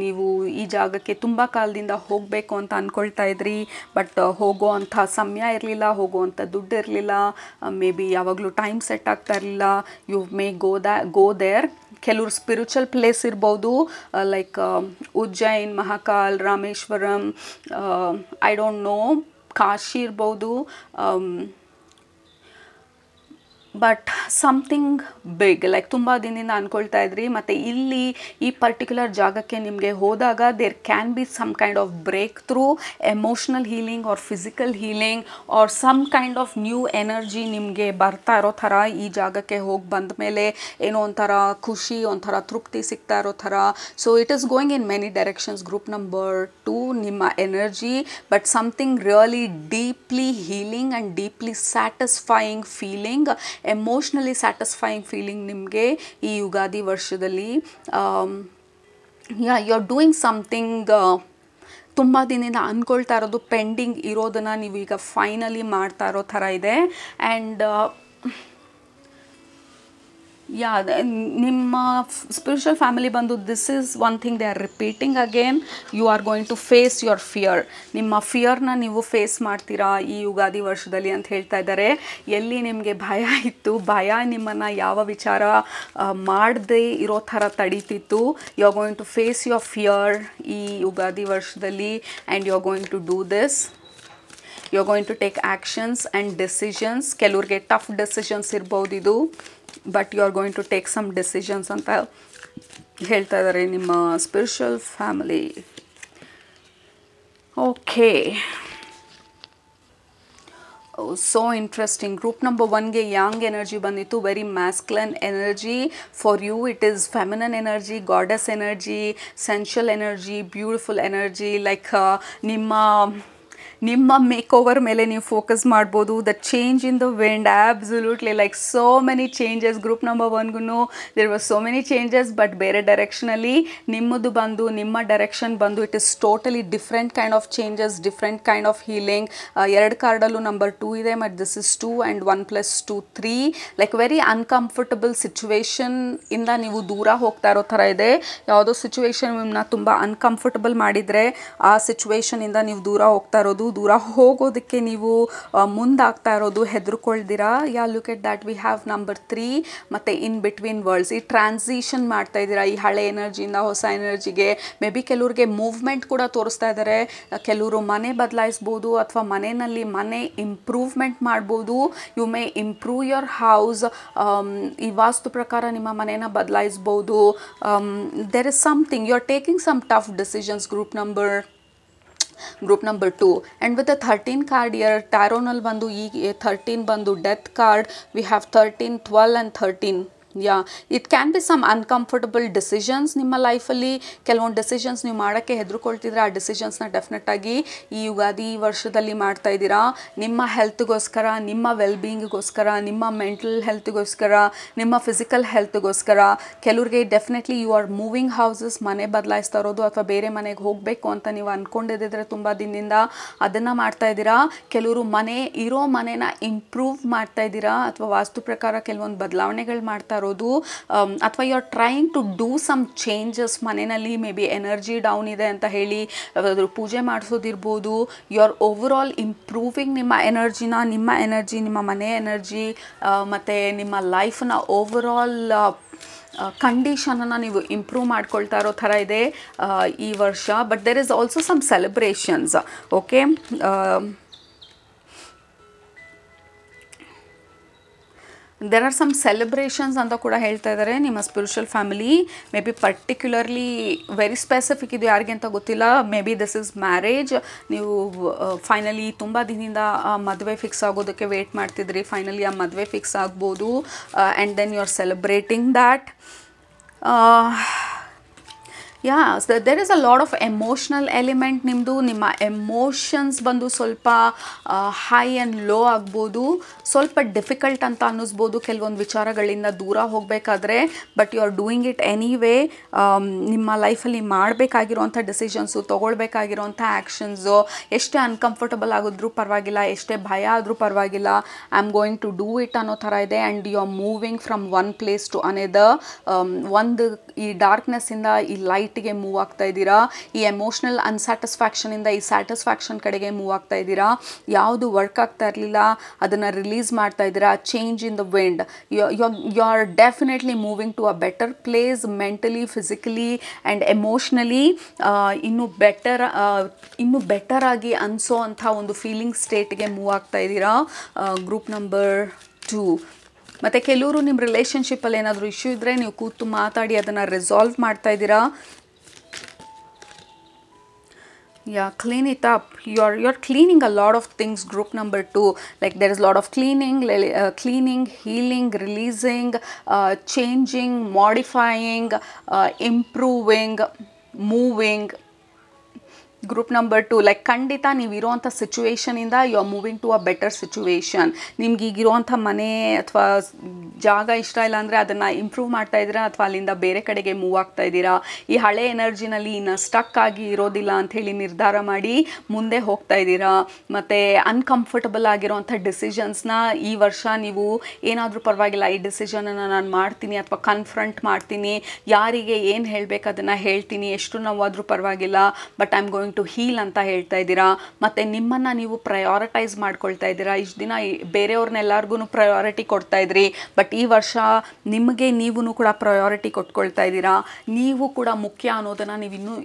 ನೀವು ಈ ಜಾಗಕ್ಕೆ ತುಂಬ ಕಾಲದಿಂದ ಹೋಗಬೇಕು ಅಂತ ಅಂದ್ಕೊಳ್ತಾ ಇದ್ರಿ, ಬಟ್ ಹೋಗೋ ಅಂಥ ಸಮಯ ಇರಲಿಲ್ಲ, ಹೋಗುವಂಥ ದುಡ್ಡು ಇರಲಿಲ್ಲ, ಮೇ ಬಿ ಯಾವಾಗಲೂ ಟೈಮ್ ಸೆಟ್ ಆಗ್ತಾ ಇರಲಿಲ್ಲ. You may go there. ಕೆಲವರು ಸ್ಪಿರಿಚುವಲ್ ಪ್ಲೇಸ್ ಇರ್ಬೋದು, like Ujjain, Mahakal, Rameswaram, I don't know, Kashi ಇರ್ಬೋದು. ಬಟ್ ಸಮಥಿಂಗ್ ಬಿಗ್, ಲೈಕ್ ತುಂಬ ದಿನದಿಂದ ಅಂದ್ಕೊಳ್ತಾ ಇದ್ರಿ. ಮತ್ತು ಇಲ್ಲಿ ಈ ಪರ್ಟಿಕ್ಯುಲರ್ ಜಾಗಕ್ಕೆ ನಿಮಗೆ ಹೋದಾಗ there can be some kind of breakthrough, emotional healing or physical healing or some kind of new energy ನಿಮಗೆ ಬರ್ತಾ ಇರೋ ಥರ. ಈ ಜಾಗಕ್ಕೆ ಹೋಗಿ ಬಂದ ಮೇಲೆ ಏನೋ ಒಂಥರ ಖುಷಿ, ಒಂಥರ ತೃಪ್ತಿ ಸಿಗ್ತಾ ಇರೋ ಥರ. So it is going in many directions. Group number 2 ನಿಮ್ಮ energy, but something really deeply healing and deeply satisfying feeling, emotionally satisfying feeling ನಿಮಗೆ ಈ ಯುಗಾದಿ ವರ್ಷದಲ್ಲಿ. ಯು ಆರ್ ಡೂಯಿಂಗ್ ಸಮಥಿಂಗ್, ತುಂಬ ದಿನದಿಂದ ಅಂದ್ಕೊಳ್ತಾ ಇರೋದು ಪೆಂಡಿಂಗ್ ಇರೋದನ್ನು ನೀವು ಈಗ ಫೈನಲಿ ಮಾಡ್ತಾ ಇರೋ ಥರ ಇದೆ. ಆ್ಯಂಡ್ ಯಾ, ನಿಮ್ಮ ಸ್ಪಿರಿಚುವಲ್ ಫ್ಯಾಮಿಲಿ ಬಂದು this is one thing they are repeating again. You are going to face your fear. ನಿಮ್ಮ ಫಿಯರ್ನ ನೀವು ಫೇಸ್ ಮಾಡ್ತೀರಾ ಈ ಯುಗಾದಿ ವರ್ಷದಲ್ಲಿ ಅಂತ ಹೇಳ್ತಾ ಇದ್ದಾರೆ. ಎಲ್ಲಿ ನಿಮಗೆ ಭಯ ಇತ್ತು, ಭಯ ನಿಮ್ಮನ್ನು ಯಾವ ವಿಚಾರ ಮಾಡದೇ ಇರೋ ಥರ ತಡೀತಿತ್ತು, you are going to face your fear ಈ ಯುಗಾದಿ ವರ್ಷದಲ್ಲಿ. And you are going to do this. You are going to take actions and decisions. ಕೆಲವ್ರಿಗೆ ಟಫ್ ಡೆಸಿಷನ್ಸ್ ಇರ್ಬೋದು ಇದು, but you are going to take some decisions ಅಂತ ಹೇಳ್ತಾ ಇದ್ದಾರೆ ನಿಮ್ಮ spiritual family. Okay, so interesting. Group number 1ಗೆ ಯಾಂಗ್ ಎನರ್ಜಿ ಬಂದಿತ್ತು, very masculine energy. For you it is feminine energy, goddess energy, ಸೆನ್ಶುವಲ್ energy, beautiful energy. Like ನಿಮ್ಮ ಮೇಕ್ ಓವರ್ ಮೇಲೆ ನೀವು ಫೋಕಸ್ ಮಾಡ್ಬೋದು. The change in the wind, absolutely, like so many changes. Group number 1ಗೂ there was so many changes, but ಬೇರೆ ಡೈರೆಕ್ಷನಲ್ಲಿ. ನಿಮ್ಮದು ಬಂದು, ನಿಮ್ಮ ಡೈರೆಕ್ಷನ್ ಬಂದು it is totally different kind of changes, different kind of healing. 2 ಕಾರ್ಡಲ್ಲೂ ನಂಬರ್ 2 ಇದೆ, ಮತ್ತು this is 2 and 1 + 2 3. Like very uncomfortable situation ಇಂದ ನೀವು ದೂರ ಹೋಗ್ತಾ ಇರೋ ಥರ ಇದೆ. ಯಾವುದೋ ಸಿಚುವೇಶನ್ ನಿಮ್ಮನ್ನ ತುಂಬ ಅನ್ಕಂಫರ್ಟಬಲ್ ಮಾಡಿದರೆ ಆ ಸಿಚುವೇಶನಿಂದ ನೀವು ದೂರ ಹೋಗ್ತಾ ಇರೋದು, ದೂರ ಹೋಗೋದಕ್ಕೆ ನೀವು ಮುಂದಾಗ್ತಾ ಇರೋದು, ಹೆದರ್ಕೊಳ್ದಿರಾ. Yeah, look at that, we have number 3 ಮತ್ತು ಇನ್ ಬಿಟ್ವೀನ್ ವರ್ಲ್ಡ್ಸ್. ಈ ಟ್ರಾನ್ಸಿಷನ್ ಮಾಡ್ತಾ ಇದ್ದೀರಾ ಈ ಹಳೆ ಎನರ್ಜಿಯಿಂದ ಹೊಸ ಎನರ್ಜಿಗೆ. ಮೇ ಬಿ ಕೆಲವ್ರಿಗೆ ಮೂವ್ಮೆಂಟ್ ಕೂಡ ತೋರಿಸ್ತಾ ಇದ್ದಾರೆ. ಕೆಲವರು ಮನೆ ಬದಲಾಯಿಸ್ಬೋದು, ಅಥವಾ ಮನೆಯಲ್ಲಿ ಮನೆ ಇಂಪ್ರೂವ್ಮೆಂಟ್ ಮಾಡ್ಬೋದು. You may improve your house. ಈ ವಾಸ್ತು ಪ್ರಕಾರ ನಿಮ್ಮ ಮನೆಯನ್ನು ಬದಲಾಯಿಸ್ಬೋದು. There is something, you are taking some tough decisions. Group number 2. And with the 13 card year ಟ್ಯಾರೋನಲ್ಲಿ ಬಂದು ಈ 13 ಬಂದು death card. We have 13, 12 and 13. Yeah it can be some uncomfortable decisions ನಿಮ್ಮ ಲೈಫಲ್ಲಿ. ಕೆಲವೊಂದು ಡಿಸಿಷನ್ಸ್ ನೀವು ಮಾಡೋಕ್ಕೆ ಹೆದರ್ಕೊಳ್ತಿದ್ರೆ ಆ ಡಿಸಿಷನ್ಸ್ನ ಡೆಫಿನೆಟಾಗಿ ಈ ಯುಗಾದಿ ಈ ವರ್ಷದಲ್ಲಿ ಮಾಡ್ತಾ ಇದ್ದೀರಾ. ನಿಮ್ಮ ಹೆಲ್ತ್ಗೋಸ್ಕರ, ನಿಮ್ಮ ವೆಲ್ಬೀಯಿಂಗ್ಗೋಸ್ಕರ, ನಿಮ್ಮ ಮೆಂಟಲ್ ಹೆಲ್ತ್ಗೋಸ್ಕರ, ನಿಮ್ಮ ಫಿಸಿಕಲ್ ಹೆಲ್ತ್ಗೋಸ್ಕರ. ಕೆಲವ್ರಿಗೆ definitely you are moving houses, ಮನೆ ಬದಲಾಯಿಸ್ತಾ ಇರೋದು ಅಥವಾ ಬೇರೆ ಮನೆಗೆ ಹೋಗಬೇಕು ಅಂತ ನೀವು ಅಂದ್ಕೊಂಡಿದ್ದಿದ್ರೆ ತುಂಬ ದಿನದಿಂದ ಅದನ್ನು ಮಾಡ್ತಾ ಇದ್ದೀರಾ. ಕೆಲವರು ಇರೋ ಮನೆನ ಇಂಪ್ರೂವ್ ಮಾಡ್ತಾ ಇದ್ದೀರಾ ಅಥವಾ ವಾಸ್ತು ಪ್ರಕಾರ ಕೆಲವೊಂದು ಬದಲಾವಣೆಗಳು ಮಾಡ್ತಾ ಇರೋದು, ಅಥವಾ you are trying to do some changes. ಮನೆಯಲ್ಲಿ ಮೇ ಬಿ ಎನರ್ಜಿ ಡೌನ್ ಇದೆ ಅಂತ ಹೇಳಿ ಅದ್ರ ಪೂಜೆ ಮಾಡಿಸೋದಿರ್ಬೋದು. You are over all improving ನಿಮ್ಮ ಎನರ್ಜಿನ, ನಿಮ್ಮ ಮನೆ ಎನರ್ಜಿ ಮತ್ತು ನಿಮ್ಮ ಲೈಫನ್ನ ಓವರ್ ಆಲ್ ಕಂಡೀಷನನ್ನು ನೀವು ಇಂಪ್ರೂವ್ ಮಾಡ್ಕೊಳ್ತಾ ಇರೋ ಥರ ಇದೆ ಈ ವರ್ಷ. But there is also some celebrations. Okay, there are some celebrations ಅಂತ ಕೂಡ ಹೇಳ್ತಾ ಇದ್ದಾರೆ ನಿಮ್ಮ spiritual family. Maybe particularly very specific ಇದು ಯಾರಿಗೆ ಅಂತ ಗೊತ್ತಿಲ್ಲ. May be this is marriage. ನೀವು ಫೈನಲಿ ತುಂಬ ದಿನದಿಂದ ಮದುವೆ ಫಿಕ್ಸ್ ಆಗೋದಕ್ಕೆ ವೇಟ್ ಮಾಡ್ತಿದ್ರಿ, ಫೈನಲಿ ಆ ಮದುವೆ ಫಿಕ್ಸ್ ಆಗ್ಬೋದು. And then you are celebrating that. There is a lot of emotional element. ನಿಮ್ಮ ಎಮೋಷನ್ಸ್ ಬಂದು ಸ್ವಲ್ಪ ಹೈ ಆ್ಯಂಡ್ ಲೋ ಆಗ್ಬೋದು, ಸ್ವಲ್ಪ ಡಿಫಿಕಲ್ಟ್ ಅಂತ ಅನ್ನಿಸ್ಬೋದು ಕೆಲವೊಂದು ವಿಚಾರಗಳಿಂದ ದೂರ ಹೋಗಬೇಕಾದ್ರೆ. But you are doing it anyway. ನಿಮ್ಮ ಲೈಫಲ್ಲಿ ಮಾಡಬೇಕಾಗಿರೋಂಥ ಡಿಸಿಷನ್ಸು, ತೊಗೊಳ್ಬೇಕಾಗಿರೋಂಥ ಆ್ಯಕ್ಷನ್ಸು ಎಷ್ಟೇ ಅನ್ಕಂಫರ್ಟಬಲ್ ಆಗಿದ್ರೂ ಪರವಾಗಿಲ್ಲ, ಎಷ್ಟೇ ಭಯ ಆದರೂ ಪರವಾಗಿಲ್ಲ, I am going to do it ಅನ್ನೋ ಥರ ಇದೆ. And you are moving from one place to another. ಒಂದು ಈ ಡಾರ್ಕ್ನೆಸ್ಸಿಂದ ಈ ಲೈಟ್ಗೆ ಮೂವ್ ಆಗ್ತಾ ಇದ್ದೀರಾ. ಈ ಎಮೋಷ್ನಲ್ ಅನ್ಸ್ಯಾಟಿಸ್ಫ್ಯಾಕ್ಷನಿಂದ ಈ ಸ್ಯಾಟಿಸ್ಫ್ಯಾಕ್ಷನ್ ಕಡೆಗೆ ಮೂವ್ ಆಗ್ತಾ ಇದ್ದೀರಾ. ಯಾವುದು ವರ್ಕ್ ಆಗ್ತಾ ಇರಲಿಲ್ಲ ಅದನ್ನು ರಿಲೀಸ್ ಮಾಡ್ತಾ ಇದ್ದೀರಾ. Change in the wind. You are definitely moving to a better place mentally, physically and emotionally. ಇನ್ನೂ ಬೆಟರ್ ಆಗಿ ಅನಿಸೋ ಅಂಥ ಒಂದು ಫೀಲಿಂಗ್ ಸ್ಟೇಟ್ಗೆ ಮೂವ್ ಆಗ್ತಾ ಇದ್ದೀರಾ. Group number 2. ಮತ್ತು ಕೆಲವರು ನಿಮ್ಮ ರಿಲೇಷನ್ಶಿಪ್ಪಲ್ಲಿ ಏನಾದರೂ ಇಶ್ಯೂ ಇದ್ದರೆ ನೀವು ಕೂತು ಮಾತಾಡಿ ಅದನ್ನು ರಿಸಾಲ್ವ್ ಮಾಡ್ತಾ ಇದ್ದೀರಾ. Clean it up. You're cleaning a lot of things, group number 2. Like there is a lot of cleaning, healing, releasing, changing, modifying, improving, moving. Group number 2, like ಖಂಡಿತ ನೀವು ಇರೋವಂಥ ಸಿಚುವೇಷನಿಂದ you are moving to a better situation. ನಿಮ್ಗೆ ಈಗಿರುವಂಥ ಮನೆ ಅಥವಾ ಜಾಗ ಇಷ್ಟ ಇಲ್ಲ ಅಂದರೆ ಅದನ್ನು ಇಂಪ್ರೂವ್ ಮಾಡ್ತಾ ಇದ್ದೀರಾ ಅಥವಾ ಅಲ್ಲಿಂದ ಬೇರೆ ಕಡೆಗೆ ಮೂವ್ ಆಗ್ತಾ ಇದ್ದೀರಾ. ಈ ಹಳೆ ಎನರ್ಜಿನಲ್ಲಿ ಇನ್ನು ಸ್ಟಕ್ ಆಗಿ ಇರೋದಿಲ್ಲ ಅಂಥೇಳಿ ನಿರ್ಧಾರ ಮಾಡಿ ಮುಂದೆ ಹೋಗ್ತಾ ಇದ್ದೀರಾ. ಮತ್ತು ಅನ್ಕಂಫರ್ಟಬಲ್ ಆಗಿರೋವಂಥ ಡಿಸಿಷನ್ಸ್ನ ಈ ವರ್ಷ ನೀವು ಏನಾದರೂ ಪರವಾಗಿಲ್ಲ, ಈ ಡಿಸಿಷನನ್ನು ನಾನು ಮಾಡ್ತೀನಿ ಅಥವಾ ಕನ್ಫ್ರಂಟ್ ಮಾಡ್ತೀನಿ, ಯಾರಿಗೆ ಏನು ಹೇಳಬೇಕು ಅದನ್ನು ಹೇಳ್ತೀನಿ, ಎಷ್ಟು ನೋವಾದರೂ ಪರವಾಗಿಲ್ಲ, but I am going to heal ಅಂತ ಹೇಳ್ತಾ ಇದ್ದೀರಾ. ಮತ್ತು ನಿಮ್ಮನ್ನು ನೀವು ಪ್ರಯಾರಿಟೈಸ್ ಮಾಡ್ಕೊಳ್ತಾ ಇದ್ದೀರಾ. ಇಷ್ಟು ದಿನ ಬೇರೆಯವ್ರನ್ನೆಲ್ಲರಿಗೂ ಪ್ರಯಾರಿಟಿ ಕೊಡ್ತಾ ಇದ್ರಿ, ಬಟ್ ಈ ವರ್ಷ ನಿಮಗೆ ನೀವೂ ಕೂಡ ಪ್ರಯಾರಿಟಿ ಕೊಟ್ಕೊಳ್ತಾ ಇದ್ದೀರಾ. ನೀವು ಕೂಡ ಮುಖ್ಯ ಅನ್ನೋದನ್ನು ನೀವು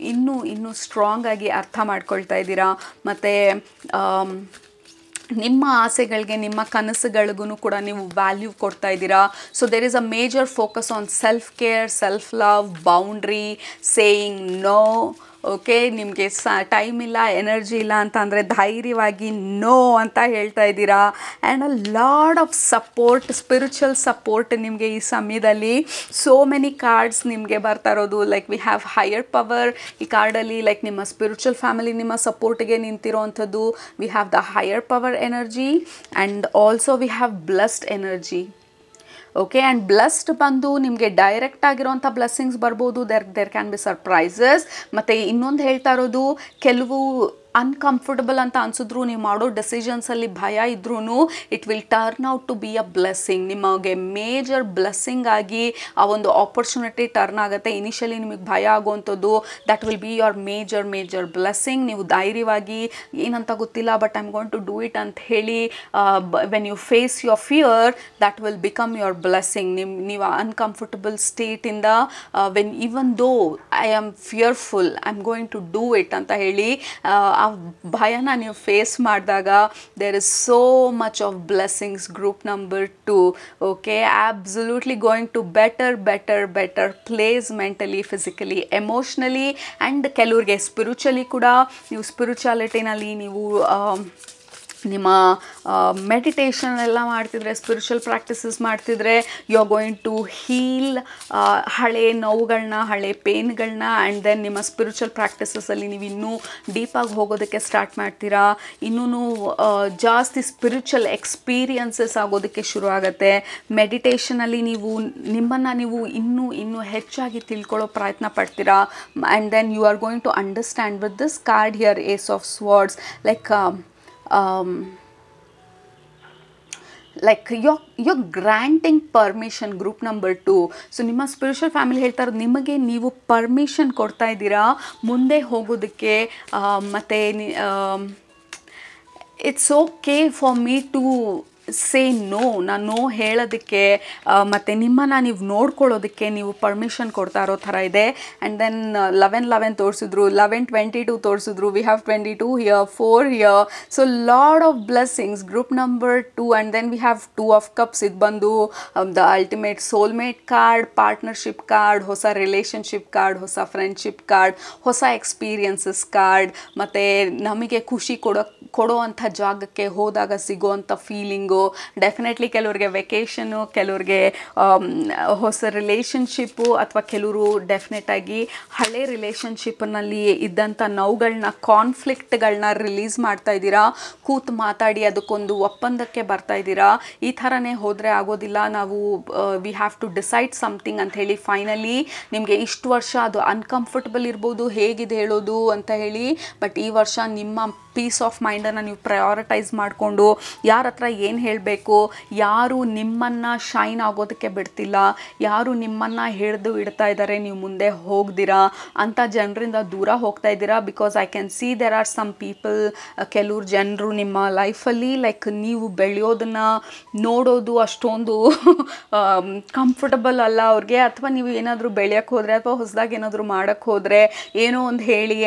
ಇನ್ನೂ ಸ್ಟ್ರಾಂಗ್ ಆಗಿ ಅರ್ಥ ಮಾಡ್ಕೊಳ್ತಾ ಇದ್ದೀರಾ. ಮತ್ತು ನಿಮ್ಮ ಆಸೆಗಳಿಗೆ, ನಿಮ್ಮ ಕನಸುಗಳಿಗೂ ಕೂಡ ನೀವು ವ್ಯಾಲ್ಯೂ ಕೊಡ್ತಾ ಇದ್ದೀರಾ. So there is a major focus on self care, self love, boundary, saying no. Okay, ನಿಮಗೆ ಟೈಮ್ ಇಲ್ಲ, ಎನರ್ಜಿ ಇಲ್ಲ ಅಂತ ಅಂದರೆ ಧೈರ್ಯವಾಗಿ ನೋ ಅಂತ ಹೇಳ್ತಾ ಇದ್ದೀರಾ. And a lot of support, spiritual support ನಿಮಗೆ ಈ ಸಮಯದಲ್ಲಿ. ಸೋ ಮೆನಿ ಕಾರ್ಡ್ಸ್ ನಿಮಗೆ ಬರ್ತಾ ಇರೋದು. Like we have higher power ಈ ಕಾರ್ಡಲ್ಲಿ. ಲೈಕ್ ನಿಮ್ಮ ಸ್ಪಿರಿಚುವಲ್ ಫ್ಯಾಮಿಲಿ ನಿಮ್ಮ ಸಪೋರ್ಟಿಗೆ ನಿಂತಿರೋವಂಥದ್ದು. We have the higher power energy and also we have blessed energy. Okay, and blessed ಬಂದು ನಿಮಗೆ ಡೈರೆಕ್ಟ್ ಆಗಿರೋಂಥ ಬ್ಲೆಸ್ಸಿಂಗ್ಸ್ ಬರ್ಬೋದು. There can be surprises. ಮತ್ತು ಇನ್ನೊಂದು ಹೇಳ್ತಾ ಇರೋದು, ಕೆಲವು ಅನ್ಕಂಫರ್ಟಬಲ್ ಅಂತ ಅನಿಸಿದ್ರು, ನೀವು ಮಾಡೋ ಡೆಸಿಷನ್ಸಲ್ಲಿ ಭಯ ಇದ್ರೂ it will turn out to be a blessing. ನಿಮಗೆ ಮೇಜರ್ ಬ್ಲೆಸ್ಸಿಂಗ್ ಆಗಿ ಆ ಒಂದು ಆಪರ್ಚುನಿಟಿ ಟರ್ನ್ ಆಗುತ್ತೆ. ಇನಿಷಿಯಲಿ ನಿಮಗೆ ಭಯ ಆಗುವಂಥದ್ದು, that will be your major blessing. ನೀವು ಧೈರ್ಯವಾಗಿ ಏನಂತ ಗೊತ್ತಿಲ್ಲ but I am going to do it ಅಂತ ಹೇಳಿ when you face your fear, that will become your blessing. ನೀವು ಅನ್ಕಂಫರ್ಟಬಲ್ ಸ್ಟೇಟಿಂದ when even though I am fearful, I am going to do it ಅಂತ ಹೇಳಿ ಆ ಭಯನ ನೀವು ಫೇಸ್ ಮಾಡಿದಾಗ there is so much of blessings. Group number 2. Okay, absolutely going to better place mentally, physically, emotionally and ಕೆಲವ್ರಿಗೆ ಸ್ಪಿರಿಚುವಲಿ ಕೂಡ. ನೀವು ಸ್ಪಿರಿಚುಯಾಲಿಟಿನಲ್ಲಿ ನೀವು ನಿಮ್ಮ ಮೆಡಿಟೇಷನ್ ಎಲ್ಲ ಮಾಡ್ತಿದ್ರೆ, ಸ್ಪಿರಿಚುವಲ್ ಪ್ರಾಕ್ಟೀಸಸ್ ಮಾಡ್ತಿದ್ರೆ, you are going to heal ಹಳೆ ನೋವುಗಳನ್ನ, ಹಳೆ ಪೇನ್ಗಳನ್ನ. ಆ್ಯಂಡ್ ದೆನ್ ನಿಮ್ಮ ಸ್ಪಿರಿಚುವಲ್ ಪ್ರಾಕ್ಟೀಸಸಲ್ಲಿ ನೀವು ಇನ್ನೂ ಡೀಪಾಗಿ ಹೋಗೋದಕ್ಕೆ ಸ್ಟಾರ್ಟ್ ಮಾಡ್ತೀರಾ. ಇನ್ನೂ ಜಾಸ್ತಿ ಸ್ಪಿರಿಚುವಲ್ ಎಕ್ಸ್ಪೀರಿಯನ್ಸಸ್ ಆಗೋದಕ್ಕೆ ಶುರು ಆಗುತ್ತೆ. ಮೆಡಿಟೇಷನಲ್ಲಿ ನೀವು ನಿಮ್ಮನ್ನು ನೀವು ಇನ್ನೂ ಹೆಚ್ಚಾಗಿ ತಿಳ್ಕೊಳ್ಳೋ ಪ್ರಯತ್ನ ಪಡ್ತೀರಾ. And then you are going to understand with this card here, ace of swords, like you're granting permission, group number 2. So ನಿಮ್ಮ ಸ್ಪಿರಿಚುವಲ್ ಫ್ಯಾಮಿಲಿ ಹೇಳ್ತಾ ಇರೋದು, ನಿಮಗೆ ನೀವು ಪರ್ಮಿಷನ್ ಕೊಡ್ತಾ ಇದ್ದೀರಾ ಮುಂದೆ ಹೋಗೋದಕ್ಕೆ. ಮತ್ತು it's okay for me to say no, ನಾನು ನೋ ಹೇಳೋದಕ್ಕೆ ಮತ್ತು ನಿಮ್ಮನ್ನು ನೀವು ನೋಡ್ಕೊಳ್ಳೋದಕ್ಕೆ ನೀವು ಪರ್ಮಿಷನ್ ಕೊಡ್ತಾ ಇರೋ ಥರ ಇದೆ. ಆ್ಯಂಡ್ ದೆನ್ 11 ತೋರಿಸಿದ್ರು, 22 ತೋರಿಸಿದ್ರು, we have 22 here, 4 here. So lot of blessings, group number 2. And then we have 2 of cups. ಇದು ಬಂದು the ultimate soulmate card, partnership card, ಹೊಸ ರಿಲೇಷನ್ಶಿಪ್ ಕಾರ್ಡ್, ಹೊಸ ಫ್ರೆಂಡ್ಶಿಪ್ ಕಾರ್ಡ್, ಹೊಸ ಎಕ್ಸ್ಪೀರಿಯನ್ಸಸ್ ಕಾರ್ಡ್. ಮತ್ತು ನಮಗೆ ಖುಷಿ ಕೊಡೋ ಅಂಥ ಜಾಗಕ್ಕೆ ಹೋದಾಗ ಸಿಗೋವಂಥ ಫೀಲಿಂಗು. ಡೆಫಿನೆಟ್ಲಿ ಕೆಲವ್ರಿಗೆ ವೆಕೇಷನು, ಕೆಲವ್ರಿಗೆ ಹೊಸ ರಿಲೇಷನ್ಶಿಪ್ಪು, ಅಥವಾ ಕೆಲವರು ಡೆಫಿನೆಟಾಗಿ ಹಳೆ ರಿಲೇಷನ್ಶಿಪ್ನಲ್ಲಿ ಇದ್ದಂಥ ನೋವುಗಳನ್ನ, ಕಾನ್ಫ್ಲಿಕ್ಟ್ಗಳನ್ನ ರಿಲೀಸ್ ಮಾಡ್ತಾ ಇದ್ದೀರಾ. ಕೂತು ಮಾತಾಡಿ ಅದಕ್ಕೊಂದು ಒಪ್ಪಂದಕ್ಕೆ ಬರ್ತಾ ಇದ್ದೀರಾ. ಈ ಥರನೇ ಹೋದರೆ ಆಗೋದಿಲ್ಲ, ನಾವು we have to decide something ಅಂತ ಹೇಳಿ. ಫೈನಲಿ ನಿಮಗೆ ಇಷ್ಟು ವರ್ಷ ಅದು ಅನ್ಕಂಫರ್ಟಬಲ್ ಇರ್ಬೋದು, ಹೇಗಿದೆ ಹೇಳೋದು ಅಂತ ಹೇಳಿ. ಬಟ್ ಈ ವರ್ಷ ನಿಮ್ಮ ಪೀಸ್ ಆಫ್ ಮೈಂಡನ್ನು ನೀವು ಪ್ರಯಾರಿಟೈಸ್ ಮಾಡಿಕೊಂಡು ಯಾರ ಹತ್ರ ಏನು ಹೇಳಬೇಕು, ಯಾರು ನಿಮ್ಮನ್ನು ಶೈನ್ ಆಗೋದಕ್ಕೆ ಬಿಡ್ತಿಲ್ಲ, ಯಾರು ನಿಮ್ಮನ್ನು ಹಿಡಿದು ಇಡ್ತಾ ಇದ್ದಾರೆ, ನೀವು ಮುಂದೆ ಹೋಗ್ದಿರಾ ಅಂಥ ಜನರಿಂದ ದೂರ ಹೋಗ್ತಾ ಇದ್ದೀರಾ. Because I can see there are some people, ಕೆಲವ್ರು ಜನರು ನಿಮ್ಮ ಲೈಫಲ್ಲಿ ಲೈಕ್ ನೀವು ಬೆಳೆಯೋದನ್ನು ನೋಡೋದು ಅಷ್ಟೊಂದು ಕಂಫರ್ಟಬಲ್ ಅಲ್ಲ ಅವ್ರಿಗೆ. ಅಥವಾ ನೀವು ಏನಾದರೂ ಬೆಳೆಯೋಕ್ಕೆ ಹೋದರೆ, ಅಥವಾ ಹೊಸದಾಗಿ ಏನಾದರೂ ಮಾಡೋಕ್ಕೆ ಹೋದರೆ, ಏನೋ ಒಂದು ಹೇಳಿ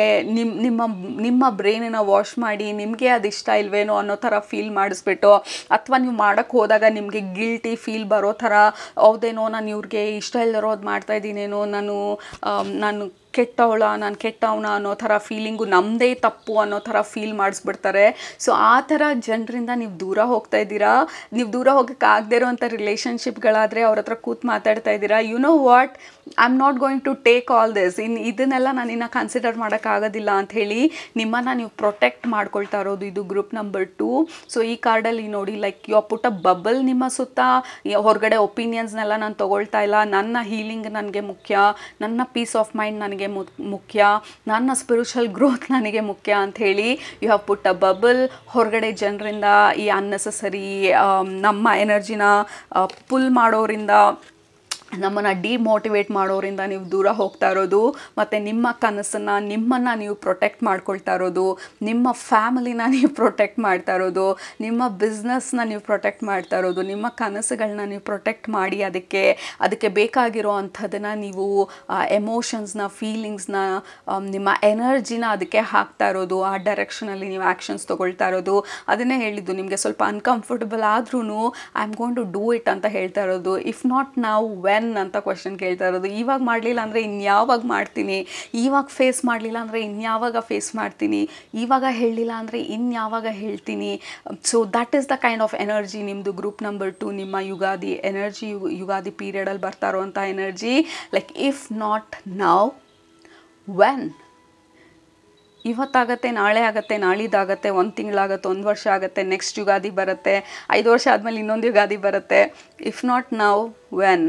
ನಿಮ್ಮ ಬ್ರೈನನ್ನು ವಾಶ್ ಮಾಡಿ ನಿಮಗೆ ಅದು ಇಷ್ಟ ಇಲ್ವೇನೋ ಅನ್ನೋ ಥರ ಫೀಲ್ ಮಾಡಿಸ್ಬಿಟ್ಟು, ಅಥವಾ ನೀವು ಮಾಡೋಕ್ಕೆ ಹೋದಾಗ ನಿಮಗೆ ಗಿಲ್ಟಿ ಫೀಲ್ ಬರೋ ಥರ, ಹೌದೇನೋ ನಾನು ಇವ್ರಿಗೆ ಇಷ್ಟ ಇಲ್ಲದಿರೋದು ಮಾಡ್ತಾಯಿದ್ದೀನೇನೋ, ನಾನು ಕೆಟ್ಟವನ ಅನ್ನೋ ಥರ ಫೀಲಿಂಗು, ನಮ್ಮದೇ ತಪ್ಪು ಅನ್ನೋ ಥರ ಫೀಲ್ ಮಾಡಿಸ್ಬಿಡ್ತಾರೆ. ಸೊ ಆ ಥರ ಜನರಿಂದ ನೀವು ದೂರ ಹೋಗ್ತಾ ಇದ್ದೀರಾ. ನೀವು ದೂರ ಹೋಗೋಕ್ಕಾಗದೇ ಇರೋವಂಥ ರಿಲೇಷನ್ಶಿಪ್ಗಳಾದರೆ ಅವ್ರ ಹತ್ರ ಕೂತು ಮಾತಾಡ್ತಾ ಇದ್ದೀರಾ, you know what, I am not going to take all this, ಇದನ್ನೆಲ್ಲ ನಾನಿನ್ನು ಕನ್ಸಿಡರ್ ಮಾಡೋಕ್ಕಾಗೋದಿಲ್ಲ ಅಂಥೇಳಿ ನಿಮ್ಮನ್ನು ನೀವು ಪ್ರೊಟೆಕ್ಟ್ ಮಾಡ್ಕೊಳ್ತಾ ಇರೋದು. ಇದು ಗ್ರೂಪ್ ನಂಬರ್ 2. ಸೊ ಈ ಕಾರ್ಡಲ್ಲಿ ನೋಡಿ, ಲೈಕ್ ಯು ಪುಟ್ಟ ಬಬಲ್ ನಿಮ್ಮ ಸುತ್ತ, ಹೊರಗಡೆ ಒಪಿನಿಯನ್ಸ್ನೆಲ್ಲ ನಾನು ತೊಗೊಳ್ತಾ ಇಲ್ಲ, ನನ್ನ ಹೀಲಿಂಗ್ ನನಗೆ ಮುಖ್ಯ, ನನ್ನ ಪೀಸ್ ಆಫ್ ಮೈಂಡ್ ನನಗೆ ಮುಖ್ಯ, ನನ್ನ ಸ್ಪಿರಿಚುವಲ್ ಗ್ರೋತ್ ನನಗೆ ಮುಖ್ಯ ಅಂಥೇಳಿ you have put a bubble. ಹೊರಗಡೆ ಜನರಿಂದ, ಈ ಅನ್ನೆಸೆಸರಿ ನಮ್ಮ ಎನರ್ಜಿನ ಪುಲ್ ಮಾಡೋರಿಂದ, ನಮ್ಮನ್ನು ಡಿಮೋಟಿವೇಟ್ ಮಾಡೋರಿಂದ ನೀವು ದೂರ ಹೋಗ್ತಾ ಇರೋದು. ಮತ್ತು ನಿಮ್ಮ ಕನಸನ್ನು, ನಿಮ್ಮನ್ನು ನೀವು ಪ್ರೊಟೆಕ್ಟ್ ಮಾಡ್ಕೊಳ್ತಾ ಇರೋದು, ನಿಮ್ಮ ಫ್ಯಾಮಿಲಿನ ನೀವು ಪ್ರೊಟೆಕ್ಟ್ ಮಾಡ್ತಾ ಇರೋದು, ನಿಮ್ಮ ಬಿಸ್ನೆಸ್ನ ನೀವು ಪ್ರೊಟೆಕ್ಟ್ ಮಾಡ್ತಾ ಇರೋದು, ನಿಮ್ಮ ಕನಸುಗಳನ್ನ ನೀವು ಪ್ರೊಟೆಕ್ಟ್ ಮಾಡಿ ಅದಕ್ಕೆ ಬೇಕಾಗಿರೋ ಅಂಥದ್ದನ್ನು ನೀವು ಎಮೋಷನ್ಸ್ನ, ಫೀಲಿಂಗ್ಸ್ನ, ನಿಮ್ಮ ಎನರ್ಜಿನ ಅದಕ್ಕೆ ಹಾಕ್ತಾ ಇರೋದು. ಆ ಡೈರೆಕ್ಷನಲ್ಲಿ ನೀವು ಆ್ಯಕ್ಷನ್ಸ್ ತೊಗೊಳ್ತಾ ಇರೋದು. ಅದನ್ನೇ ಹೇಳಿದ್ದು, ನಿಮಗೆ ಸ್ವಲ್ಪ ಅನ್ಕಂಫರ್ಟಬಲ್ ಆದ್ರೂ I am going to do it ಅಂತ ಹೇಳ್ತಾ ಇರೋದು. ಇಫ್ ನಾಟ್ ನಾವು ವೆನ್ ಅಂತ ಕ್ವೆಶನ್ ಕೇಳ್ತಾ ಇರೋದು. ಇವಾಗ ಮಾಡಲಿಲ್ಲ ಅಂದರೆ ಇನ್ಯಾವಾಗ ಮಾಡ್ತೀನಿ, ಇವಾಗ ಫೇಸ್ ಮಾಡಲಿಲ್ಲ ಅಂದರೆ ಇನ್ಯಾವಾಗ ಫೇಸ್ ಮಾಡ್ತೀನಿ, ಇವಾಗ ಹೇಳಲಿಲ್ಲ ಅಂದರೆ ಇನ್ಯಾವಾಗ ಹೇಳ್ತೀನಿ. So that is the kind of energy ನಿಮ್ಮದು ಗ್ರೂಪ್ ನಂಬರ್ 2, ನಿಮ್ಮ ಯುಗಾದಿ ಎನರ್ಜಿ, ಯುಗಾದಿ ಪೀರಿಯಡಲ್ಲಿ ಬರ್ತಾ ಇರೋವಂಥ energy. Like if not now when, ಇವತ್ತಾಗತ್ತೆ, ನಾಳೆ ಆಗುತ್ತೆ, ನಾಳಿದ್ದಾಗತ್ತೆ, 1 ತಿಂಗಳಾಗತ್ತೆ, 1 ವರ್ಷ ಆಗುತ್ತೆ, ನೆಕ್ಸ್ಟ್ ಯುಗಾದಿ ಬರುತ್ತೆ, 5 ವರ್ಷ ಆದಮೇಲೆ ಇನ್ನೊಂದು ಯುಗಾದಿ ಬರುತ್ತೆ. If not now when?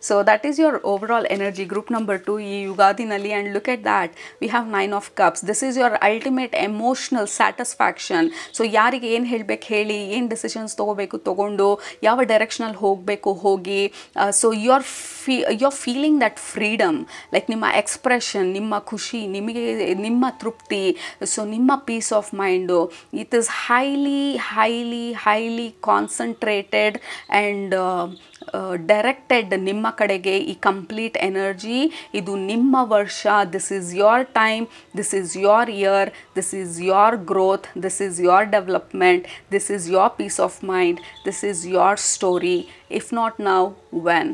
So that is your overall energy, group number 2 ಈ ಯುಗಾದಿನಲ್ಲಿ. and look at that, we have 9 of cups. this is your ultimate emotional satisfaction. So ಯಾರಿಗೆ ಏನು ಹೇಳಬೇಕು ಹೇಳಿ, ಏನು ಡಿಸಿಷನ್ಸ್ ತೊಗೊಂಡು ಯಾವ ಡೈರೆಕ್ಷನಲ್ಲಿ ಹೋಗಬೇಕು ಹೋಗಿ. So you're feeling that freedom, like ನಿಮ್ಮ ಎಕ್ಸ್ಪ್ರೆಷನ್, ನಿಮ್ಮ ಖುಷಿ, ನಿಮಗೆ ನಿಮ್ಮ ತೃಪ್ತಿ, ಸೊ ನಿಮ್ಮ peace of mind, it is highly concentrated and directed ನಿಮ್ಮ ಕಡೆಗೆ. ಈ ಕಂಪ್ಲೀಟ್ ಎನರ್ಜಿ ಇದು ನಿಮ್ಮ ವರ್ಷ. This is your time, this is your year, this is your growth, this is your development, this is your peace of mind, this is your story. If not now when?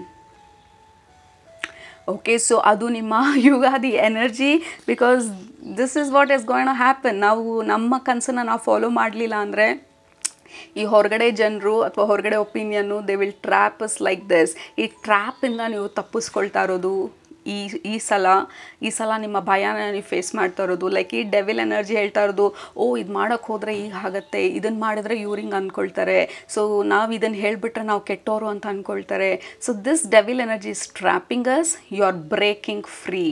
Okay, so ಅದು ನಿಮ್ಮ Ugadi energy. Because this is what is going to happen. ನಾವು ನಮ್ಮ ಕನಸನ್ನು ನಾವು ಫಾಲೋ ಮಾಡಲಿಲ್ಲ ಅಂದರೆ ಈ ಹೊರಗಡೆ ಜನರು ಅಥವಾ ಹೊರಗಡೆ opinion they will trap us like this. ಈ ಟ್ರ್ಯಾಪಿಂದ ನೀವು ತಪ್ಪಿಸ್ಕೊಳ್ತಾ ಇರೋದು ಈ ಸಲ ನಿಮ್ಮ ಭಯನ ನೀವು ಫೇಸ್ ಮಾಡ್ತಾ ಇರೋದು. ಲೈಕ್ ಈ ಡೆವಿಲ್ ಎನರ್ಜಿ ಹೇಳ್ತಾ ಇರೋದು, ಓ ಇದು ಮಾಡೋಕ್ಕೆ ಹೋದರೆ ಈಗ ಆಗುತ್ತೆ, ಇದನ್ನು ಮಾಡಿದ್ರೆ ಇವ್ರು ಹಿಂಗೆ ಅಂದ್ಕೊಳ್ತಾರೆ, ಸೊ ನಾವು ಇದನ್ನು ಹೇಳಿಬಿಟ್ರೆ ನಾವು ಕೆಟ್ಟೋರು ಅಂತ ಅಂದ್ಕೊಳ್ತಾರೆ. So this devil energy is trapping us. You are breaking free.